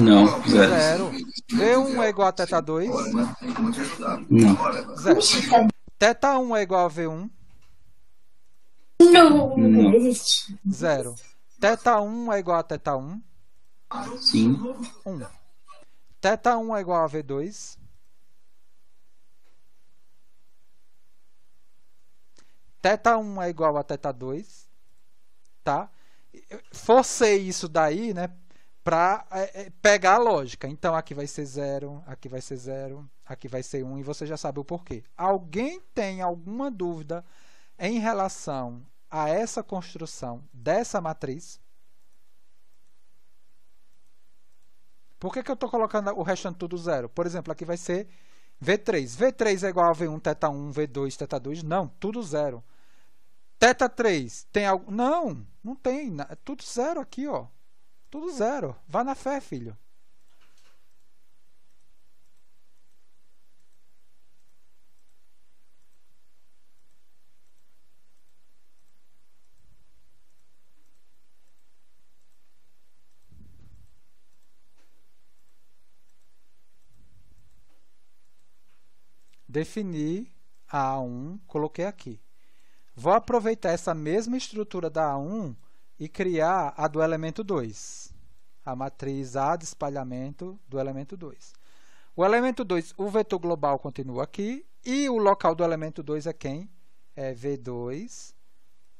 Não. 0. 0. V1 é igual a θ2? Não. 0. θ1 é igual a V1? Não. Não. 0. θ1 é igual a θ1? Sim. 1. θ1 é igual a V2? θ1 é igual a θ2? Tá? Forcei isso daí, né, para pegar a lógica. Então, aqui vai ser 0, aqui vai ser 0, aqui vai ser 1, e você já sabe o porquê. Alguém tem alguma dúvida em relação a essa construção dessa matriz? Por que eu estou colocando o restante tudo 0? Por exemplo, aqui vai ser V3. V3 é igual a V1, θ1, V2, θ2? Não, tudo 0. θ3 tem algo? Não, não tem. É tudo 0 aqui, ó. Tudo 0. Vá na fé, filho. Defini a A1, coloquei aqui. Vou aproveitar essa mesma estrutura da A1 e criar a do elemento 2. A matriz A de espalhamento do elemento 2. O elemento 2, o vetor global continua aqui, e o local do elemento 2 é quem? É V2,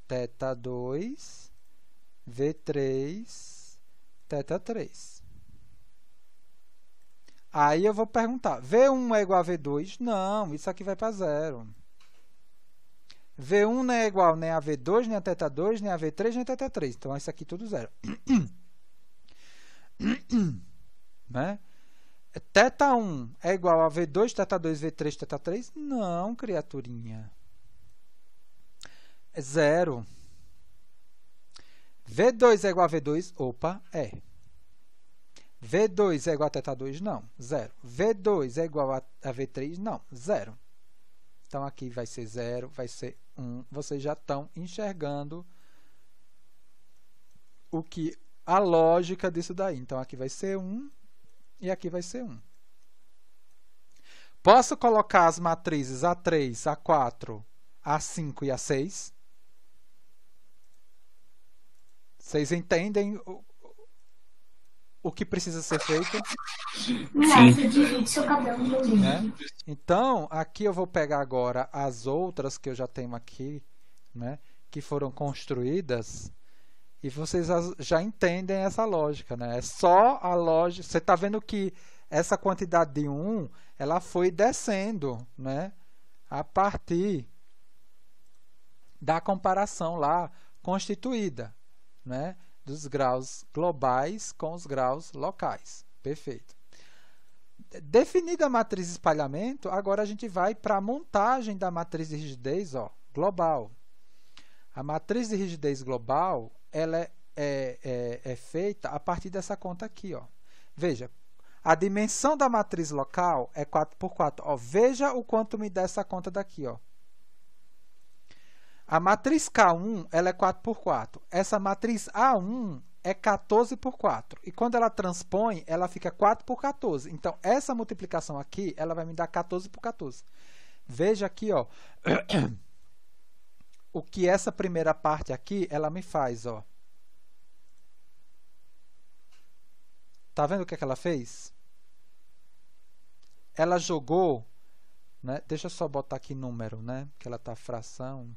θ2, V3, θ3. Aí eu vou perguntar, V1 é igual a V2? Não, isso aqui vai para 0. V1 não é igual nem a V2, nem a θ2, nem a V3, nem a θ3. Então, isso aqui tudo 0. Né? θ1 é igual a V2, θ2, V3, θ3? Não, criaturinha. É 0. V2 é igual a V2? Opa, é. V2 é igual a θ2? Não, 0. V2 é igual a V3? Não, 0. Então, aqui vai ser 0, vai ser 1. Vocês já estão enxergando a lógica disso daí. Então, aqui vai ser 1 e aqui vai ser 1. Posso colocar as matrizes A3, A4, A5 e A6? Vocês entendem o que precisa ser feito? Sim. Divide seu cabelo no livro. Né? Então, aqui eu vou pegar agora as outras que eu já tenho aqui, né, que foram construídas, e vocês já entendem essa lógica, né? É só a lógica. Você está vendo que essa quantidade de 1, ela foi descendo, né, a partir da comparação lá constituída, né, dos graus globais com os graus locais. Perfeito. Definida a matriz de espalhamento, agora a gente vai para a montagem da matriz de rigidez, ó, global. A matriz de rigidez global, ela é feita a partir dessa conta aqui, ó. Veja, a dimensão da matriz local é 4 por 4. Ó, veja o quanto me dá essa conta daqui, ó. A matriz K1, ela é 4 por 4. Essa matriz A1 é 14 por 4. E quando ela transpõe, ela fica 4 por 14. Então, essa multiplicação aqui, ela vai me dar 14 por 14. Veja aqui, ó, o que essa primeira parte aqui, ela me faz, ó. Tá vendo o que é que ela fez? Ela jogou, né? Deixa eu só botar aqui número, né? Porque ela tá fração.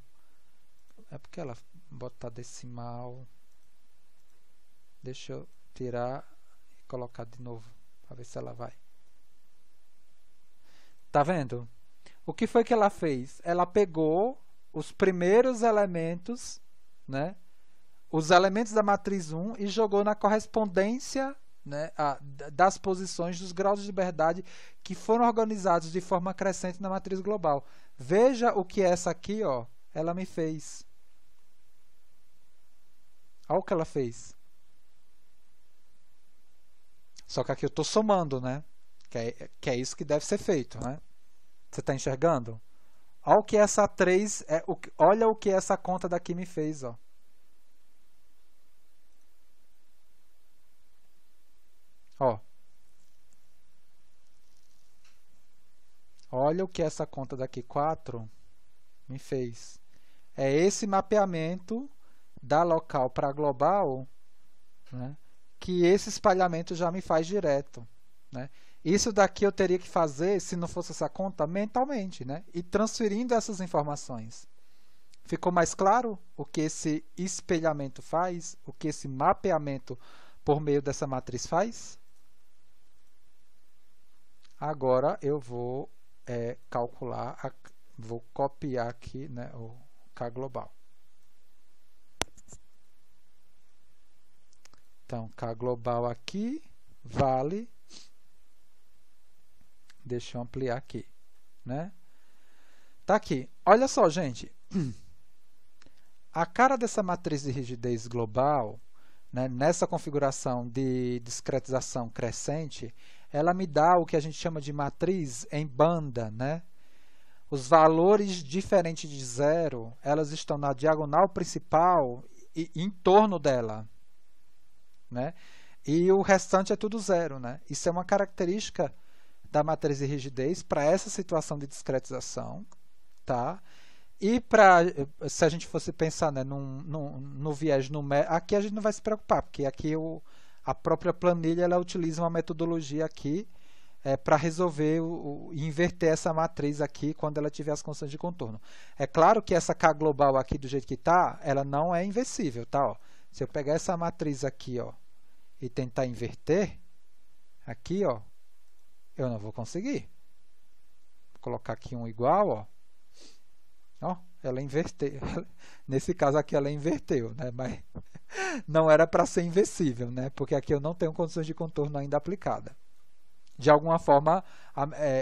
É porque ela botar decimal. Deixa eu tirar e colocar de novo para ver se ela vai. Tá vendo? O que foi que ela fez? Ela pegou os primeiros elementos, né? Os elementos da matriz 1 e jogou na correspondência, né, das posições dos graus de liberdade que foram organizados de forma crescente na matriz global. Veja o que essa aqui, ó, ela me fez. Olha o que ela fez. Só que aqui eu estou somando, né? Que é isso que deve ser feito, né? Você está enxergando? Olha o que essa 3, olha o que essa conta daqui me fez, ó. Ó. Olha o que essa conta daqui 4 me fez. É esse mapeamento da local para global, né, que esse espalhamento já me faz direto, né? Isso daqui eu teria que fazer, se não fosse essa conta, mentalmente, né? E transferindo essas informações. Ficou mais claro o que esse espelhamento faz? O que esse mapeamento por meio dessa matriz faz? Agora eu vou calcular, vou copiar aqui, né, o K global. Então, K global aqui vale... Deixa eu ampliar aqui, né? Tá aqui. Olha só, gente. A cara dessa matriz de rigidez global, né, nessa configuração de discretização crescente, ela me dá o que a gente chama de matriz em banda, né? Os valores diferentes de zero, elas estão na diagonal principal e em torno dela, né? E o restante é tudo zero, né? Isso é uma característica da matriz de rigidez para essa situação de discretização, tá? E se a gente fosse pensar, né, no viés numérico, aqui a gente não vai se preocupar, porque aqui a própria planilha ela utiliza uma metodologia aqui para resolver inverter essa matriz aqui quando ela tiver as constantes de contorno. É claro que essa K global aqui do jeito que está, ela não é inversível, tá? Ó, se eu pegar essa matriz aqui, ó, e tentar inverter, aqui, ó, eu não vou conseguir. Vou colocar aqui um igual, ó. Ó, ela inverteu. Nesse caso aqui ela inverteu, né? Mas não era para ser inversível, né? Porque aqui eu não tenho condições de contorno ainda aplicada. De alguma forma,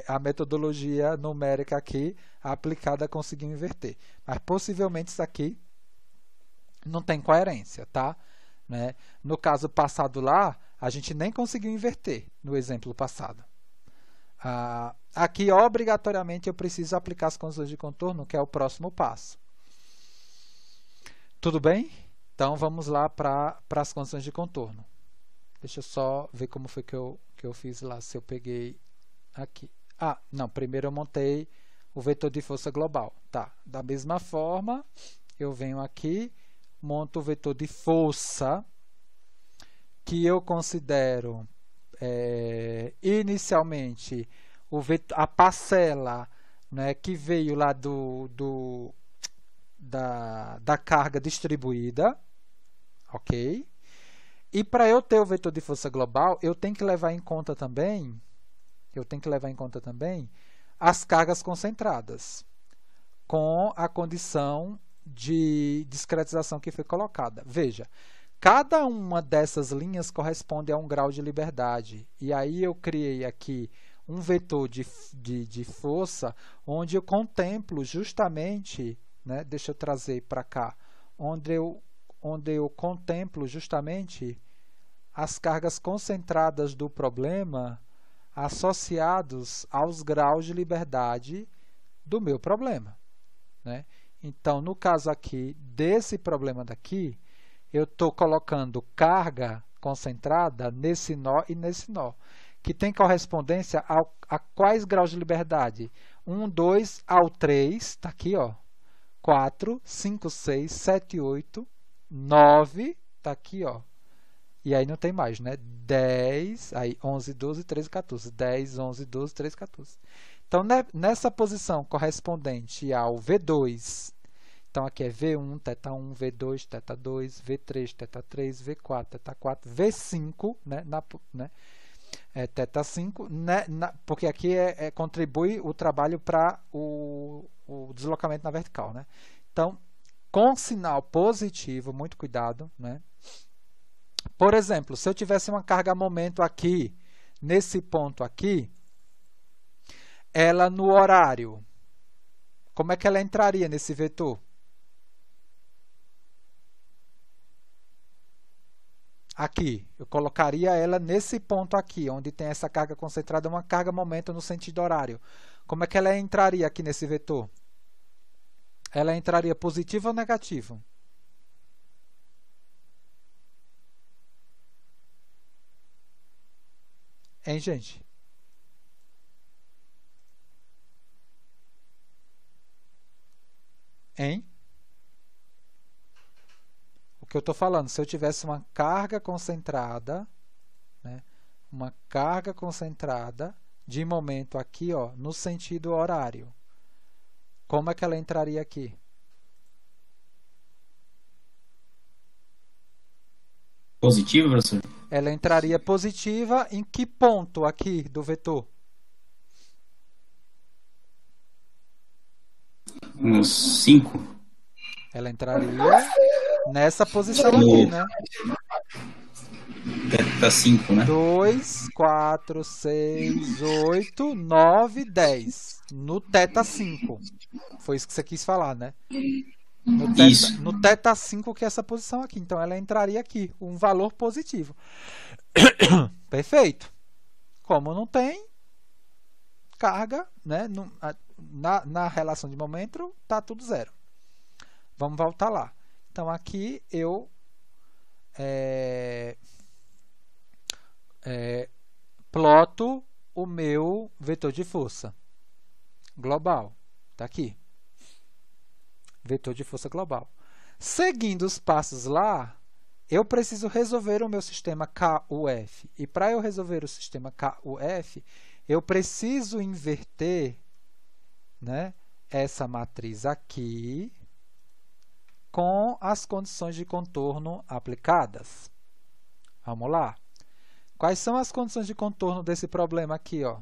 a metodologia numérica aqui aplicada conseguiu inverter. Mas possivelmente isso aqui não tem coerência, tá? Né? No caso passado lá, a gente nem conseguiu inverter no exemplo passado. Aqui, obrigatoriamente, eu preciso aplicar as condições de contorno, que é o próximo passo. Tudo bem? Então, vamos lá para as condições de contorno. Deixa eu só ver como foi que eu fiz lá, se eu peguei aqui. Ah, não, primeiro eu montei o vetor de força global. Tá, da mesma forma, eu venho aqui, monto o vetor de força que eu considero inicialmente a parcela, né, que veio lá da carga distribuída, ok? E para eu ter o vetor de força global, eu tenho que levar em conta também as cargas concentradas, com a condição de discretização que foi colocada. Veja, cada uma dessas linhas corresponde a um grau de liberdade. E aí eu criei aqui um vetor de força, onde eu contemplo justamente, né, deixa eu trazer para cá, onde eu contemplo justamente as cargas concentradas do problema associados aos graus de liberdade do meu problema, né? Então, no caso aqui, desse problema daqui, eu estou colocando carga concentrada nesse nó e nesse nó, que tem correspondência a quais graus de liberdade? 1, 2 ao 3, está aqui, ó, 4, 5, 6, 7, 8, 9, está aqui, ó. E aí não tem mais, né? 10, aí 11, 12, 13, 14. 10, 11, 12, 13, 14. Então, nessa posição correspondente ao V2, então aqui é V1, θ1, V2, θ2, V3, θ3, V4, θ4, V5, né? θ5, né? Porque aqui contribui o trabalho para o deslocamento na vertical, né? Então, com sinal positivo, muito cuidado, né? Por exemplo, se eu tivesse uma carga-momento aqui, nesse ponto aqui, ela no horário, como é que ela entraria nesse vetor? Aqui, eu colocaria ela nesse ponto aqui, onde tem essa carga concentrada, uma carga-momento no sentido horário. Como é que ela entraria aqui nesse vetor? Ela entraria positivo ou negativo? Hein, gente? Hein? O que eu estou falando, se eu tivesse uma carga concentrada, né, uma carga concentrada de momento aqui, ó, no sentido horário, como é que ela entraria aqui? Positivo, professor? Ela entraria positiva em que ponto aqui do vetor? Uns 5. Ela entraria nessa posição aqui, né? θ5, né? 2, 4, 6, 8, 9, 10. No θ5. Foi isso que você quis falar, né? Isso. No θ5, que é essa posição aqui. Então, ela entraria aqui, um valor positivo. Perfeito. Como não tem carga, né? Na relação de momento, está tudo zero. Vamos voltar lá. Então, aqui eu ploto o meu vetor de força global. Está aqui. Vetor de força global. Seguindo os passos lá, eu preciso resolver o meu sistema KUF. E para eu resolver o sistema KUF, eu preciso inverter, né, essa matriz aqui com as condições de contorno aplicadas. Vamos lá. Quais são as condições de contorno desse problema aqui, ó?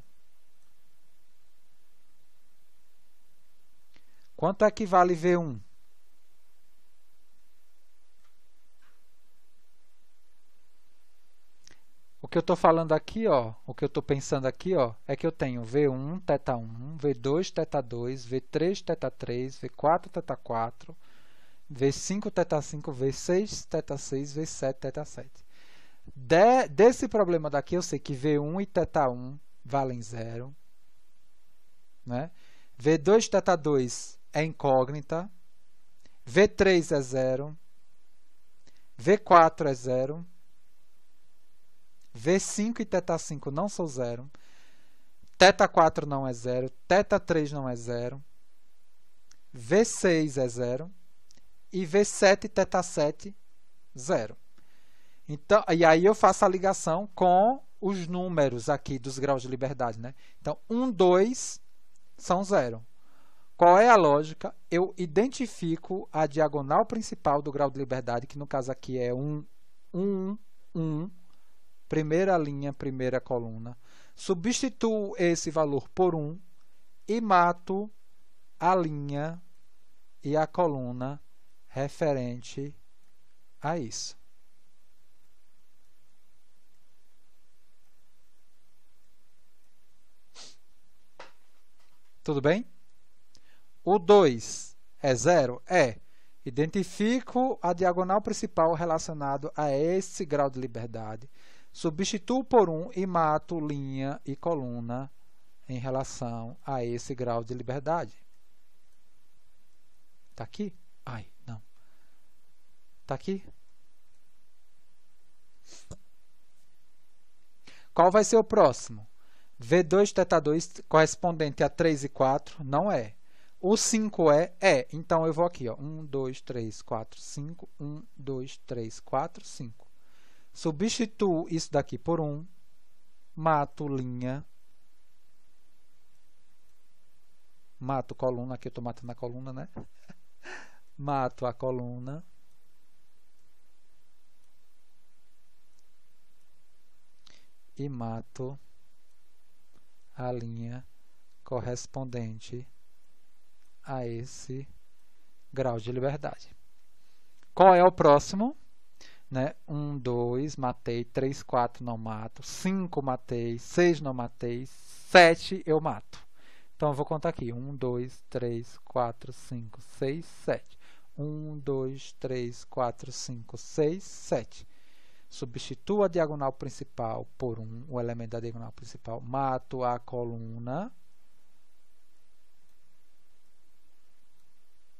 Quanto é que vale V1? O que eu estou falando aqui, ó, o que eu estou pensando aqui, ó, é que eu tenho V1, θ1, V2, θ2, V3, θ3, V4, θ4, V5, θ5, V6, θ6, V7, θ7. Desse problema daqui, eu sei que V1 e θ1 valem zero, né? V2, θ2 é incógnita, V3 é zero, V4 é zero, V5 e θ5 não são zero, θ4 não é zero, θ3 não é zero, V6 é zero e V7 e θ7 zero. Então, e aí eu faço a ligação com os números aqui dos graus de liberdade, né? Então, 1, 2 são 0. Qual é a lógica? Eu identifico a diagonal principal do grau de liberdade, que no caso aqui é 1, 1, 1, primeira linha, primeira coluna. Substituo esse valor por 1 e mato a linha e a coluna referente a isso. Tudo bem? O 2 é 0? É. Identifico a diagonal principal relacionado a esse grau de liberdade. Substituo por 1 e mato linha e coluna em relação a esse grau de liberdade. Está aqui? Ai, não. Está aqui? Qual vai ser o próximo? V2 θ2 correspondente a 3 e 4, não é. O 5 é? É. Então, eu vou aqui, ó. 1, 2, 3, 4, 5. 1, 2, 3, 4, 5. Substituo isso daqui por 1. Mato linha. Mato coluna. Aqui eu estou matando a coluna, né? Mato a coluna. E mato a linha correspondente a esse grau de liberdade. Qual é o próximo? Né? 1, 2, matei. 3, 4, não mato. 5, matei. 6, não matei. 7, eu mato. Então, eu vou contar aqui. 1, 2, 3, 4, 5, 6, 7. 1, 2, 3, 4, 5, 6, 7. Substituo a diagonal principal por 1, o elemento da diagonal principal. Mato a coluna.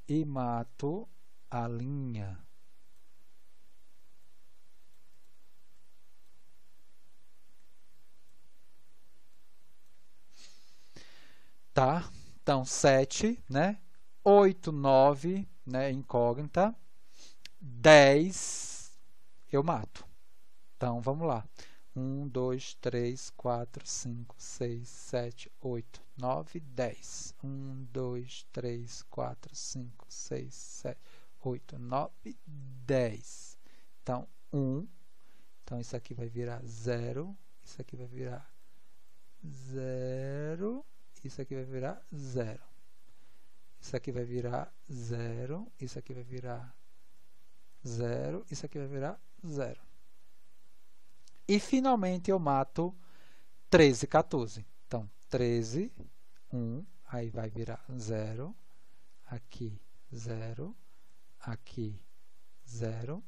E mato a linha. Tá? Então, 7, né? 8, 9, né? Incógnita. 10, eu mato. Então, vamos lá. 1, 2, 3, 4, 5, 6, 7, 8, 9, 10. 1, 2, 3, 4, 5, 6, 7, 8, 9, 10. Então, 1. Então, isso aqui vai virar 0. Isso aqui vai virar 0. Isso aqui vai virar 0. Isso aqui vai virar 0. Isso aqui vai virar 0. Isso aqui vai virar 0. E, finalmente, eu mato 13 e 14. Então, 13, 1, aí vai virar 0, aqui 0, aqui 0,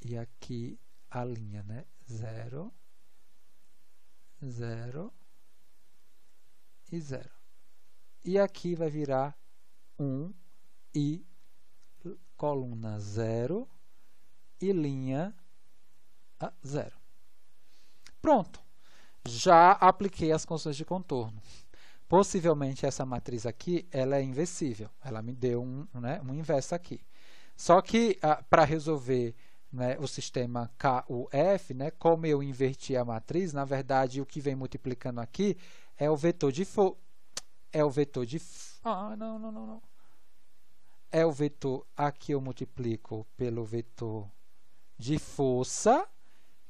e aqui a linha, né? 0, 0 e 0. E aqui vai virar 1 e coluna 0 e linha 0. Pronto. Já apliquei as condições de contorno. Possivelmente essa matriz aqui ela é inversível. Ela me deu um inverso aqui. Só que para resolver, né, o sistema KUF, né, como eu inverti a matriz, na verdade o que vem multiplicando aqui é o vetor de é o vetor aqui eu multiplico pelo vetor de força,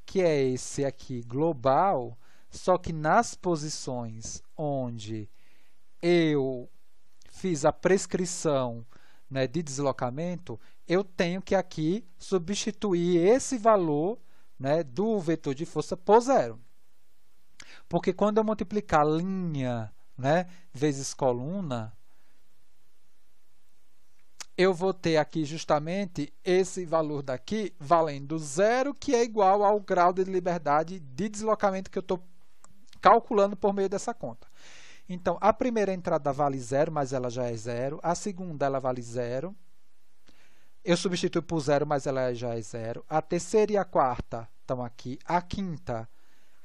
que é esse aqui global, só que nas posições onde eu fiz a prescrição, né, de deslocamento, eu tenho que aqui substituir esse valor, né, do vetor de força por 0. Porque quando eu multiplicar linha, né, vezes coluna, eu vou ter aqui justamente esse valor daqui valendo 0, que é igual ao grau de liberdade de deslocamento que eu estou calculando por meio dessa conta. Então, a primeira entrada vale 0, mas ela já é 0. A segunda, ela vale 0. Eu substituo por 0, mas ela já é 0. A terceira e a quarta estão aqui. A quinta,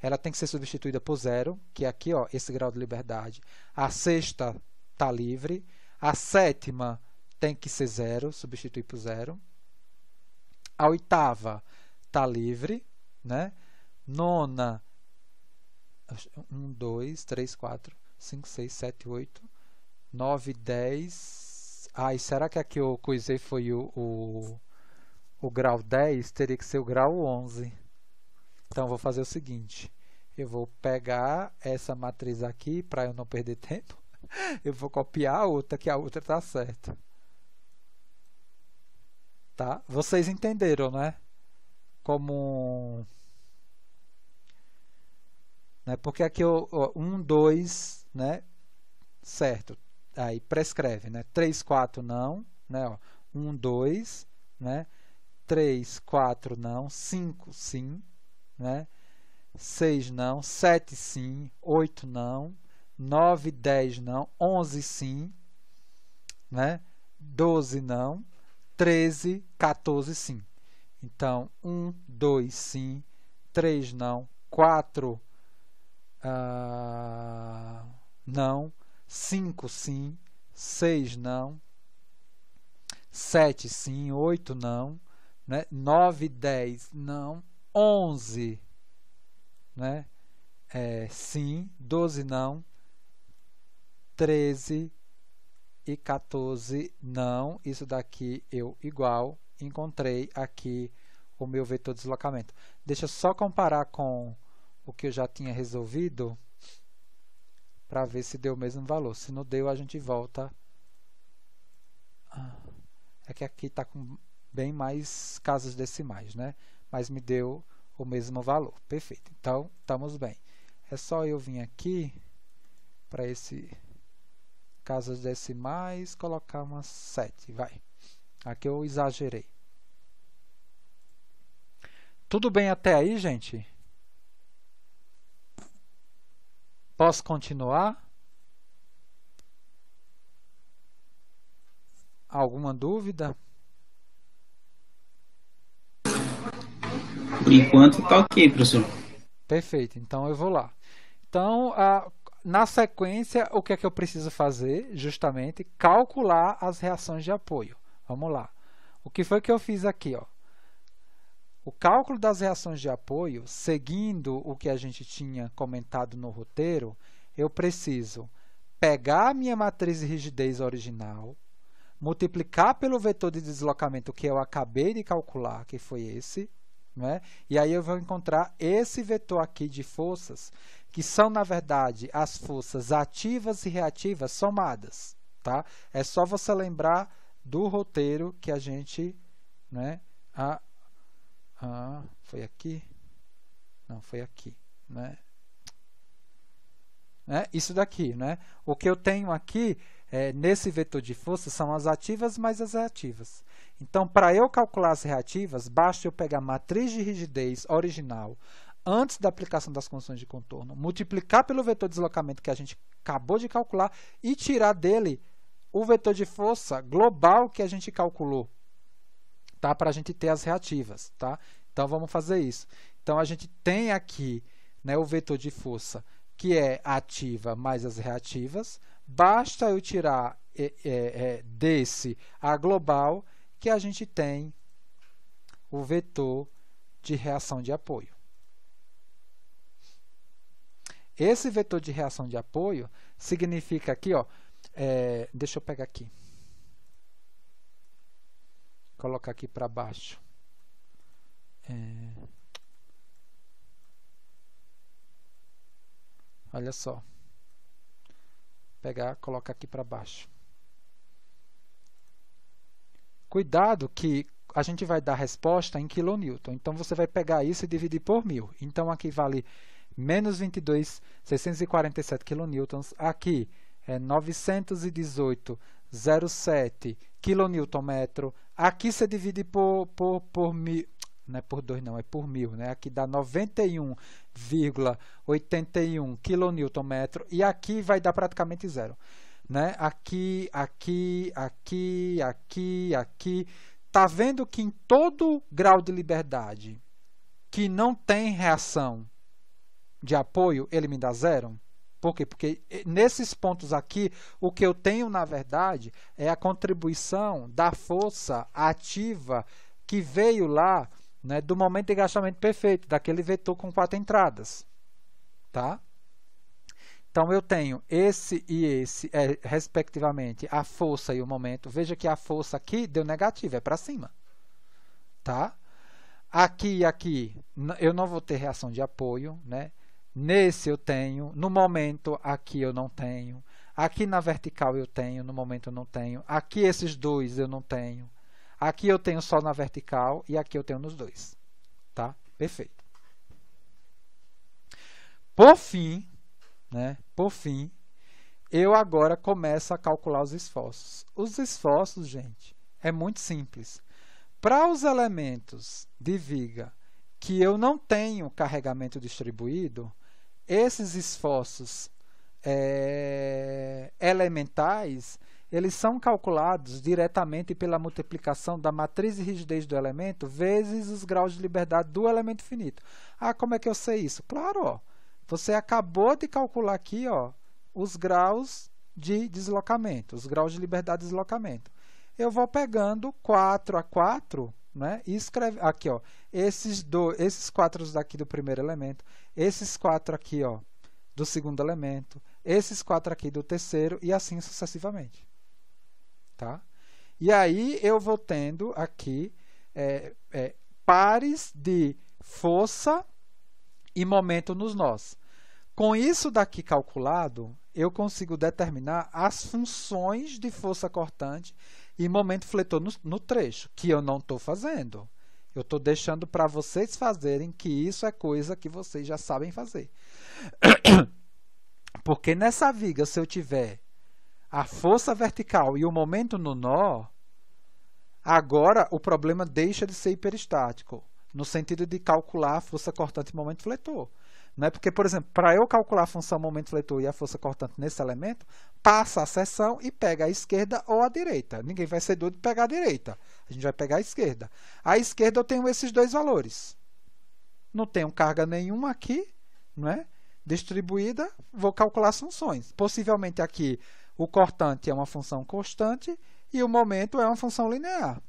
ela tem que ser substituída por 0, que é aqui, ó, esse grau de liberdade. A sexta está livre. A sétima tem que ser 0, substituir por 0. A oitava está livre, né? Nona, 1, 2, 3, 4, 5, 6, 7, 8, 9, 10. E será que aqui eu coisei foi o grau 10? Teria que ser o grau 11. Então, eu vou fazer o seguinte. Eu vou pegar essa matriz aqui, para eu não perder tempo. Eu vou copiar a outra, que a outra está certa. Tá? Vocês entenderam, né? Como... né? Porque aqui, 1, 2, né? Certo. Aí prescreve, né? 3, 4 não, né? 1, 2, né? 3, 4 não, 5 sim, né? 6 não, 7 sim, 8 não, 9, 10 não, 11 sim, né? 12 não, 13, 14 sim. Então, 1, 2 sim, 3 não, 4 não, 5 sim, 6 não, 7 sim, 8 não, né? 9, 10 não, 11 né? Sim, 12 não, 13 e 14 não. Isso daqui eu igual, encontrei aqui o meu vetor de deslocamento. Deixa eu só comparar com o que eu já tinha resolvido para ver se deu o mesmo valor. Se não deu, a gente volta. É que aqui está com bem mais casas decimais, né? Mas me deu o mesmo valor. Perfeito. Então, estamos bem. É só eu vir aqui para esse casas decimais, colocar umas 7. Vai. Aqui eu exagerei. Tudo bem até aí, gente? Posso continuar? Alguma dúvida? Por enquanto tá ok, professor. Perfeito, então eu vou lá. Então, na sequência, o que é que eu preciso fazer? Justamente calcular as reações de apoio. Vamos lá. O que foi que eu fiz aqui? Ó? O cálculo das reações de apoio, seguindo o que a gente tinha comentado no roteiro, eu preciso pegar a minha matriz de rigidez original, multiplicar pelo vetor de deslocamento que eu acabei de calcular, que foi esse, né? E aí eu vou encontrar esse vetor aqui de forças, que são, na verdade, as forças ativas e reativas somadas. Tá? É só você lembrar do roteiro que a gente... né? Foi aqui? Não, foi aqui. Né? Isso daqui. Né? O que eu tenho aqui, nesse vetor de força, são as ativas mais as reativas. Então, para eu calcular as reativas, basta eu pegar a matriz de rigidez original, antes da aplicação das condições de contorno, multiplicar pelo vetor de deslocamento que a gente acabou de calcular e tirar dele o vetor de força global que a gente calculou, tá? Para a gente ter as reativas. Tá? Então, vamos fazer isso. Então, a gente tem aqui, né, o vetor de força, que é ativa mais as reativas. Basta eu tirar desse a global, que a gente tem o vetor de reação de apoio. Esse vetor de reação de apoio significa aqui, ó, deixa eu pegar aqui, colocar aqui para baixo. Olha só, pegar, colocar aqui para baixo. Cuidado que a gente vai dar a resposta em kN. Então, você vai pegar isso e dividir por 1000. Então, aqui vale menos 22.647 kN. Aqui é 918,07 kN. Aqui você divide por 1000. Não é por 2, não, é por 1000. Né? Aqui dá 91,81 kN. E aqui vai dar praticamente zero. Né? Aqui. Tá vendo que em todo grau de liberdade que não tem reação de apoio, ele me dá zero? Por quê? Porque nesses pontos aqui, o que eu tenho, na verdade, é a contribuição da força ativa que veio lá, né, do momento de encaixamento perfeito, daquele vetor com 4 entradas. Tá? Então, eu tenho esse e esse, respectivamente, a força e o momento. Veja que a força aqui deu negativo, é para cima. Tá? Aqui e aqui, eu não vou ter reação de apoio. Né? Nesse eu tenho, no momento aqui eu não tenho. Aqui na vertical eu tenho, no momento eu não tenho. Aqui esses dois eu não tenho. Aqui eu tenho só na vertical e aqui eu tenho nos dois. Tá? Perfeito. Por fim, né? Por fim, eu agora começo a calcular os esforços. Os esforços, gente, é muito simples. Para os elementos de viga que eu não tenho carregamento distribuído, esses esforços elementais, eles são calculados diretamente pela multiplicação da matriz de rigidez do elemento vezes os graus de liberdade do elemento finito. Ah, como é que eu sei isso? Claro, ó. Você acabou de calcular aqui, ó, os graus de deslocamento, os graus de liberdade de deslocamento. Eu vou pegando 4 a 4, né, e escreve aqui, ó, esses 4 daqui do primeiro elemento, esses 4 aqui, ó, do segundo elemento, esses 4 aqui do terceiro e assim sucessivamente. Tá? E aí eu vou tendo aqui pares de força e momento nos nós. Com isso daqui calculado, eu consigo determinar as funções de força cortante e momento fletor no trecho, que eu não estou fazendo. Eu estou deixando para vocês fazerem, que isso é coisa que vocês já sabem fazer. Porque nessa viga, se eu tiver a força vertical e o momento no nó, agora o problema deixa de ser hiperestático, no sentido de calcular a força cortante e momento fletor. Não é porque, por exemplo, para eu calcular a função momento fletor e a força cortante nesse elemento, passa a seção e pega a esquerda ou a direita. Ninguém vai ser doido de pegar a direita. A gente vai pegar a esquerda. À esquerda eu tenho esses dois valores. Não tenho carga nenhuma aqui, não é? Distribuída, vou calcular as funções. Possivelmente aqui o cortante é uma função constante e o momento é uma função linear.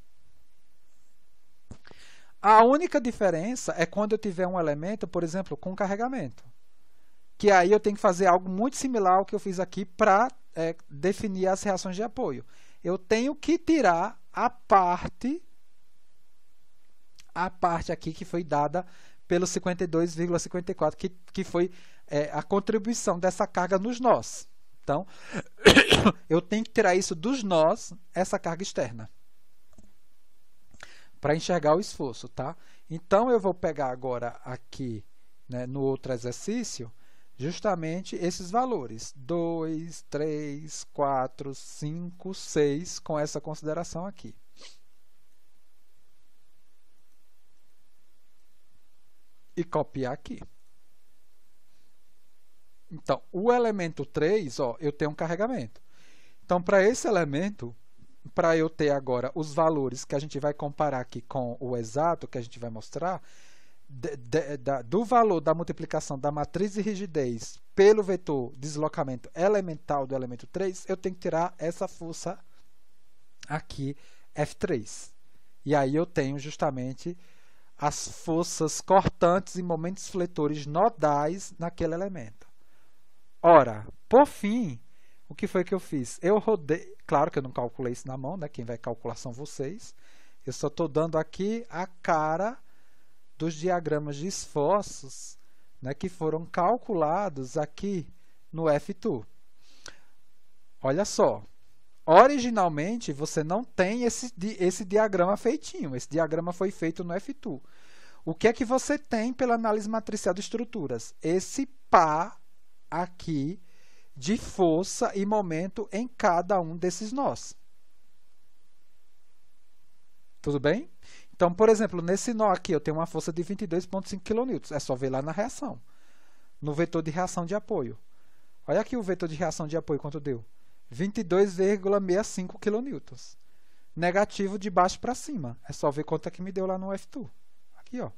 A única diferença é quando eu tiver um elemento, por exemplo, com carregamento. Que aí eu tenho que fazer algo muito similar ao que eu fiz aqui para definir as reações de apoio. Eu tenho que tirar a parte aqui que foi dada pelo 52,54, que foi a contribuição dessa carga nos nós. Então, eu tenho que tirar isso dos nós, essa carga externa, para enxergar o esforço, tá? Então, eu vou pegar agora aqui, né, no outro exercício, justamente esses valores, 2, 3, 4, 5, 6, com essa consideração aqui. E copiar aqui. Então, o elemento 3, ó, eu tenho um carregamento. Então, para esse elemento, para eu ter agora os valores que a gente vai comparar aqui com o exato, que a gente vai mostrar, do valor da multiplicação da matriz de rigidez pelo vetor deslocamento elemental do elemento 3, eu tenho que tirar essa força aqui, F3. E aí eu tenho justamente as forças cortantes e momentos fletores nodais naquele elemento. Ora, por fim, o que foi que eu fiz? Eu rodei, claro que eu não calculei isso na mão, né? Quem vai calcular são vocês. Eu só estou dando aqui a cara dos diagramas de esforços, né, que foram calculados aqui no F2. Olha só, originalmente você não tem esse diagrama feitinho, esse diagrama foi feito no F2. O que é que você tem pela análise matricial de estruturas? Esse par aqui de força e momento em cada um desses nós. Tudo bem? Então, por exemplo, nesse nó aqui eu tenho uma força de 22,5 kN. É só ver lá na reação. No vetor de reação de apoio. Olha aqui o vetor de reação de apoio quanto deu. 22,65 kN. Negativo de baixo para cima. É só ver quanto é que me deu lá no F2. Aqui, ó.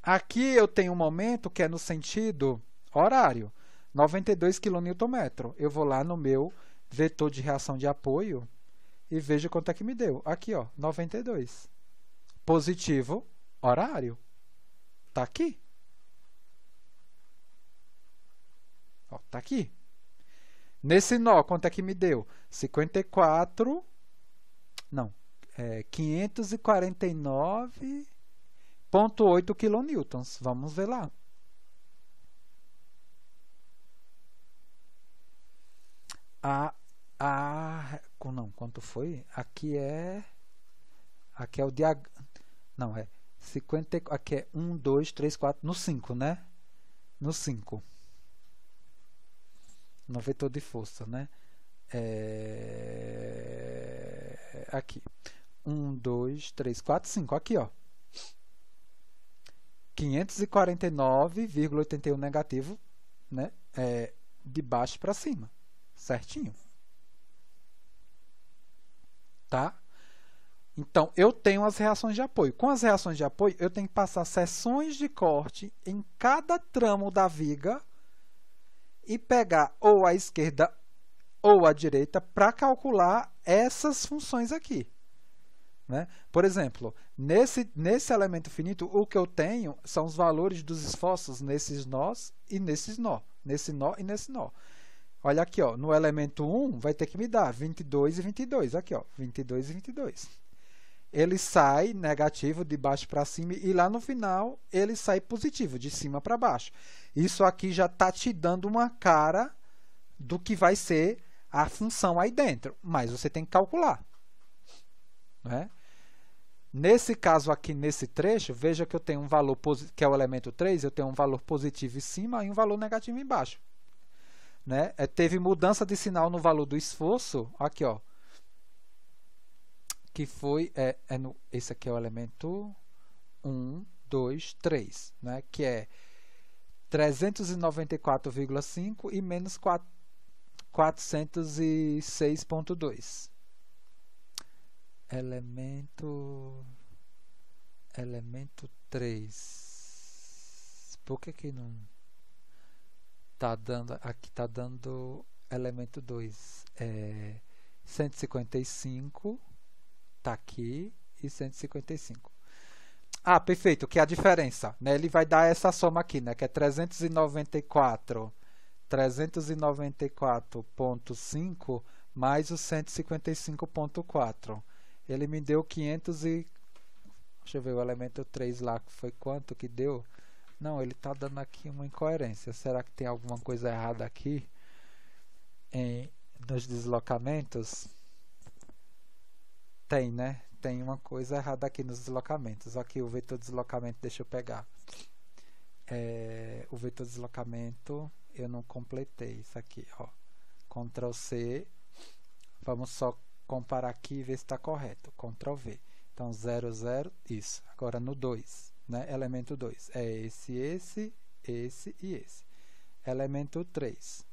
Aqui eu tenho um momento que é no sentido horário. 92 kN. Eu vou lá no meu vetor de reação de apoio e veja quanto é que me deu. Aqui, ó, 92. Positivo, horário. Tá aqui. Ó, tá aqui. Nesse nó, quanto é que me deu? 54, não, 549,8 kN. Vamos ver lá. Não, quanto foi? Aqui é o diagrama. Não, 50, aqui é 1, 2, 3, 4, no 5, né? No 5. No vetor de força, né? Aqui. 1, 2, 3, 4, 5. Aqui, ó. 549,81 negativo, né? De baixo para cima. Certinho. Tá? Então, eu tenho as reações de apoio. Com as reações de apoio, eu tenho que passar seções de corte em cada tramo da viga e pegar ou a esquerda ou a direita para calcular essas funções aqui. Né? Por exemplo, nesse elemento finito, o que eu tenho são os valores dos esforços nesses nós e nesses nó. Nesse nó e nesse nó. Olha aqui, ó, no elemento 1 vai ter que me dar 22 e 22. Aqui, ó, 22 e 22. Ele sai negativo de baixo para cima e lá no final ele sai positivo, de cima para baixo. Isso aqui já está te dando uma cara do que vai ser a função aí dentro, mas você tem que calcular. Né? Nesse caso aqui, nesse trecho, veja que eu tenho um valor, que é o elemento 3, eu tenho um valor positivo em cima e um valor negativo embaixo. Né? Teve mudança de sinal no valor do esforço, aqui, ó, que foi, esse aqui é o elemento 1, 2, 3, né? Que é 394,5 e menos 406,2. Elemento 3. Por que não tá dando? Aqui tá dando elemento 2. 155. Tá aqui e 155. Ah, perfeito, que é a diferença, né? Ele vai dar essa soma aqui, né? Que é 394,5 mais o 155,4. Ele me deu 500 e... Deixa eu ver, o elemento 3 lá, foi quanto que deu? Não, ele está dando aqui uma incoerência. Será que tem alguma coisa errada aqui nos deslocamentos? Tem, né? Tem uma coisa errada aqui nos deslocamentos. Aqui o vetor de deslocamento, deixa eu pegar. O vetor de deslocamento, eu não completei isso aqui, ó. Ctrl C. Vamos só comparar aqui e ver se está correto. Ctrl V. Então, 0, 0, isso. Agora no 2, né? Elemento 2. É esse e esse. Elemento 3.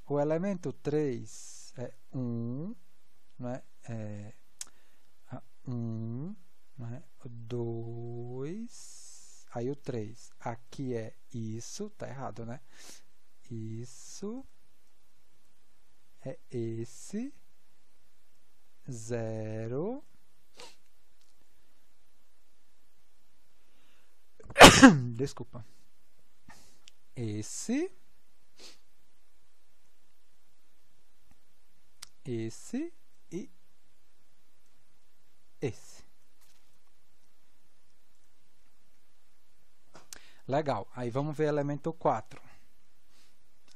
O elemento 3 é 1, né? 1, né? 2, aí o 3. Aqui é isso, tá errado, né? Isso é esse, 0, desculpa, esse e esse. Legal. Aí vamos ver elemento 4.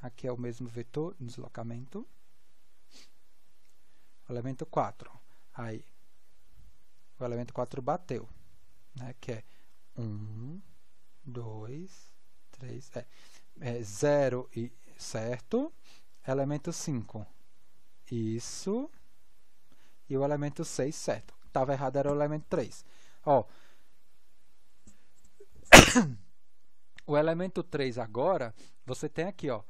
Aqui é o mesmo vetor, deslocamento. Elemento 4. Aí, o elemento 4 bateu, né? Que é 1, 2, 3, 0 e certo. Elemento 5, isso. E o elemento 6, certo. Estava errado, era o elemento 3. Ó, o elemento 3 agora, você tem aqui, ó,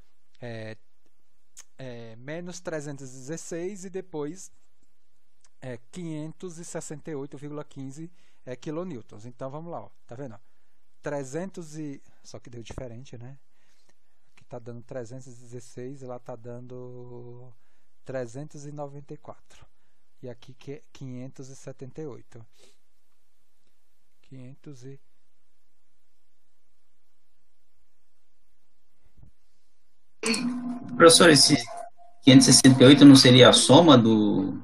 menos 316 e depois 568,15 kilonewtons. Então, vamos lá, ó, tá vendo? 300 e... Só que deu diferente, né? Aqui tá dando 316 e lá tá dando 394. e aqui que é 578. 500 e... Professor, esse 568 não seria a soma dos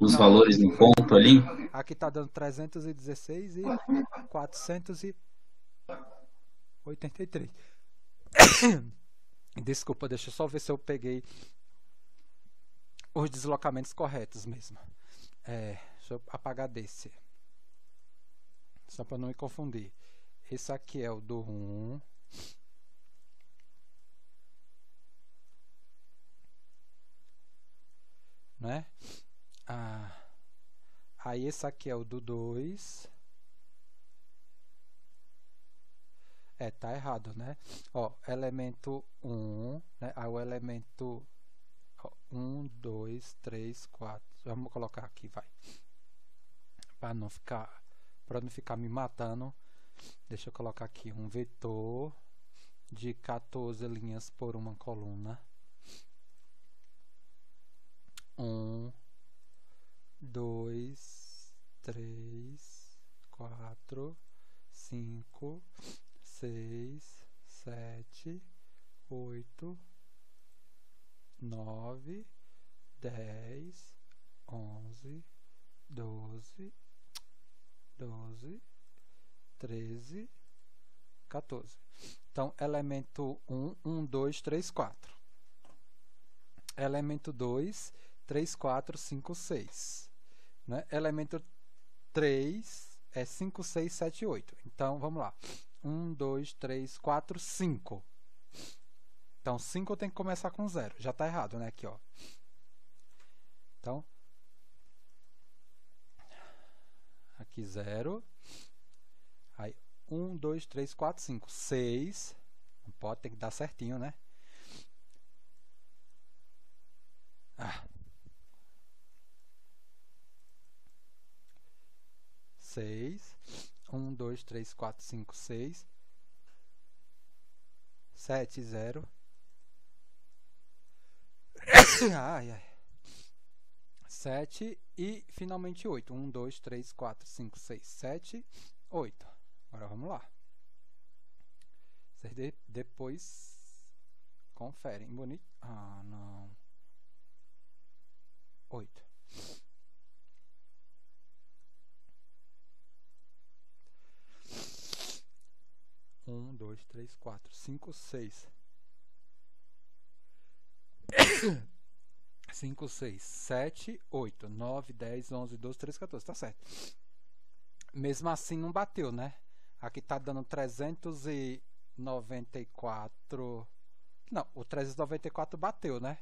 Não, valores no ponto ali? aqui está dando 316 e 483. Desculpa, deixa eu só ver se eu peguei os deslocamentos corretos mesmo. Deixa eu apagar desse, só para não me confundir. Esse aqui é o do 1, né? Aí esse aqui é o do 2. Tá errado, né? Ó, elemento 1, né? Aí o elemento 1, 2, 3, 4. Vamos colocar aqui, vai. Para não ficar me matando. Deixa eu colocar aqui um vetor de 14 linhas por uma coluna. 1, 2, 3, 4, 5, 6, 7, 8, 9, 10, 11, 12, 13, 14. Então, elemento 1, 2, 3, 4. Elemento 2, 3, 4, 5, 6. Né? Elemento 3 é 5, 6, 7, 8. Então, vamos lá. 1, 2, 3, 4, 5. Então, 5 tem que começar com 0. Já está errado, né? Aqui, ó. Então, aqui 0. Aí, 1, 2, 3, 4, 5. 6. Não pode, tem que dar certinho, né? 6. 1, 2, 3, 4, 5, 6. 7, 0. Ai, ai. 7 e finalmente 8. 1, 2, 3, 4, 5, 6, 7, 8. Agora vamos lá. Vocês depois conferem. Bonito. Ah, não. 8. Um, dois, três, quatro, 5, 6. 5, 6, 7, 8, 9, 10, 11, 12, 13, 14. Tá certo. Mesmo assim não bateu, né? Aqui tá dando 394. Não, o 394 bateu, né?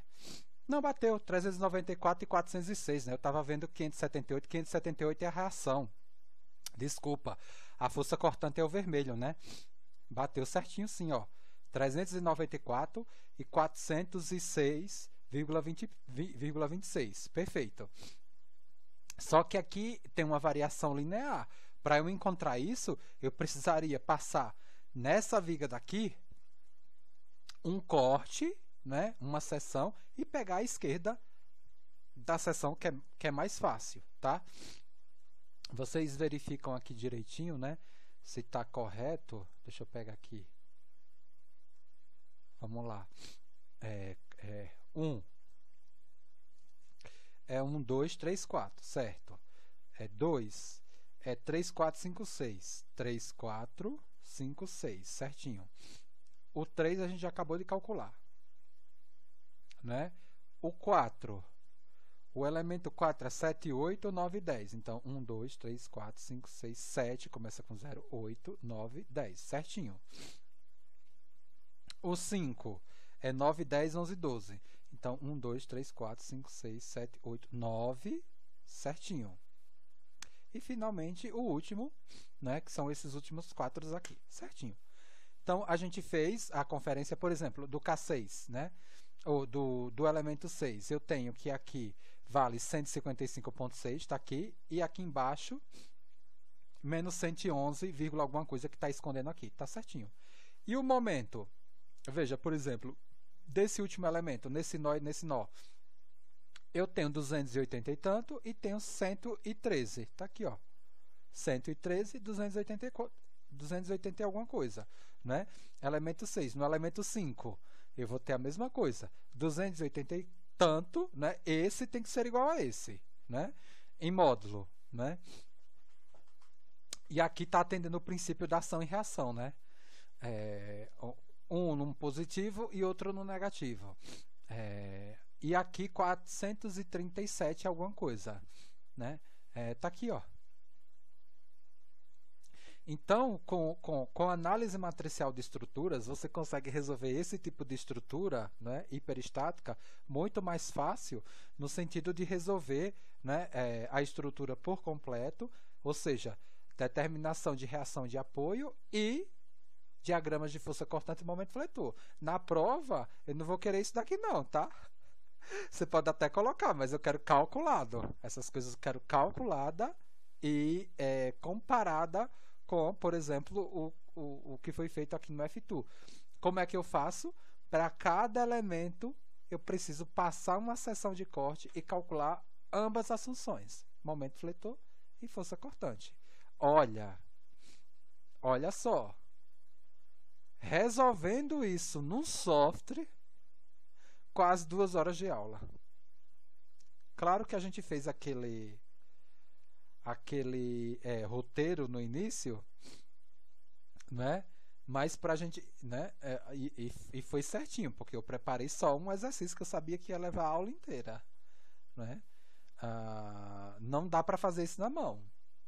Não bateu. 394 e 406, né? Eu tava vendo 578. 578 é a reação. Desculpa. A força cortante é o vermelho, né? Bateu certinho sim, ó. 394 e 406,26. Perfeito. Só que aqui tem uma variação linear. Para eu encontrar isso, eu precisaria passar nessa viga daqui um corte, né, uma seção, e pegar a esquerda da seção que é mais fácil, tá? Vocês verificam aqui direitinho, né? Se está correto. Deixa eu pegar aqui. Vamos lá. 1. É 1, 2, 3, 4, certo? 2. É 3, 4, 5, 6. 3, 4, 5, 6, certinho. O 3 a gente já acabou de calcular, né? O 4. O elemento 4 é 7, 8, 9, 10. Então, 1, 2, 3, 4, 5, 6, 7. Começa com 0, 8, 9, 10. Certinho. O 5 é 9, 10, 11, 12. Então, 1, 2, 3, 4, 5, 6, 7, 8, 9. Certinho. E, finalmente, o último, né, que são esses últimos 4 aqui. Certinho. Então, a gente fez a conferência, por exemplo, do K6, né? Ou do elemento 6. Eu tenho que aqui vale 155,6, está aqui, e aqui embaixo, menos 111, alguma coisa que está escondendo aqui, está certinho. E o momento, veja, por exemplo, desse último elemento, nesse nó e nesse nó, eu tenho 280 e tanto e tenho 113. Tá aqui, ó. 113, 280 e alguma coisa, né? Elemento 6. No elemento 5, eu vou ter a mesma coisa. 280 e tanto, né? Esse tem que ser igual a esse, né? Em módulo, né? E aqui está atendendo o princípio da ação e reação, né? Um no positivo e outro no negativo. E aqui 437 alguma coisa, né? Tá aqui, ó. Então, com análise matricial de estruturas, você consegue resolver esse tipo de estrutura, né, hiperestática muito mais fácil, no sentido de resolver, né, a estrutura por completo, ou seja, determinação de reação de apoio e diagramas de força cortante e momento fletor. Na prova, eu não vou querer isso daqui não, tá? Você pode até colocar, mas eu quero calculado. Essas coisas eu quero calculada e comparada com, por exemplo, o que foi feito aqui no F2. Como é que eu faço? Para cada elemento, eu preciso passar uma seção de corte e calcular ambas as funções, momento fletor e força cortante. Olha só, resolvendo isso num software, quase 2 horas de aula. Claro que a gente fez aquele roteiro no início, né? Mas pra gente, né? E foi certinho, porque eu preparei só um exercício que eu sabia que ia levar a aula inteira, né? Não dá para fazer isso na mão,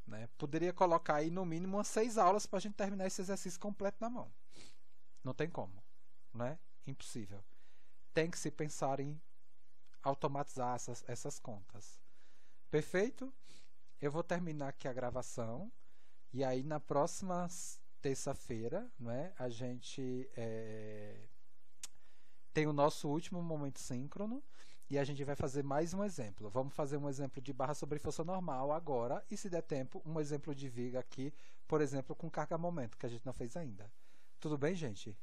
né? Poderia colocar aí no mínimo umas 6 aulas para a gente terminar esse exercício completo na mão. Não tem como, né? Impossível. Tem que se pensar em automatizar essas contas. Perfeito? Eu vou terminar aqui a gravação e aí na próxima terça-feira, né, a gente tem o nosso último momento síncrono e a gente vai fazer mais um exemplo. Vamos fazer um exemplo de barra sobre força normal agora e, se der tempo, um exemplo de viga aqui, por exemplo, com carga-momento, que a gente não fez ainda. Tudo bem, gente?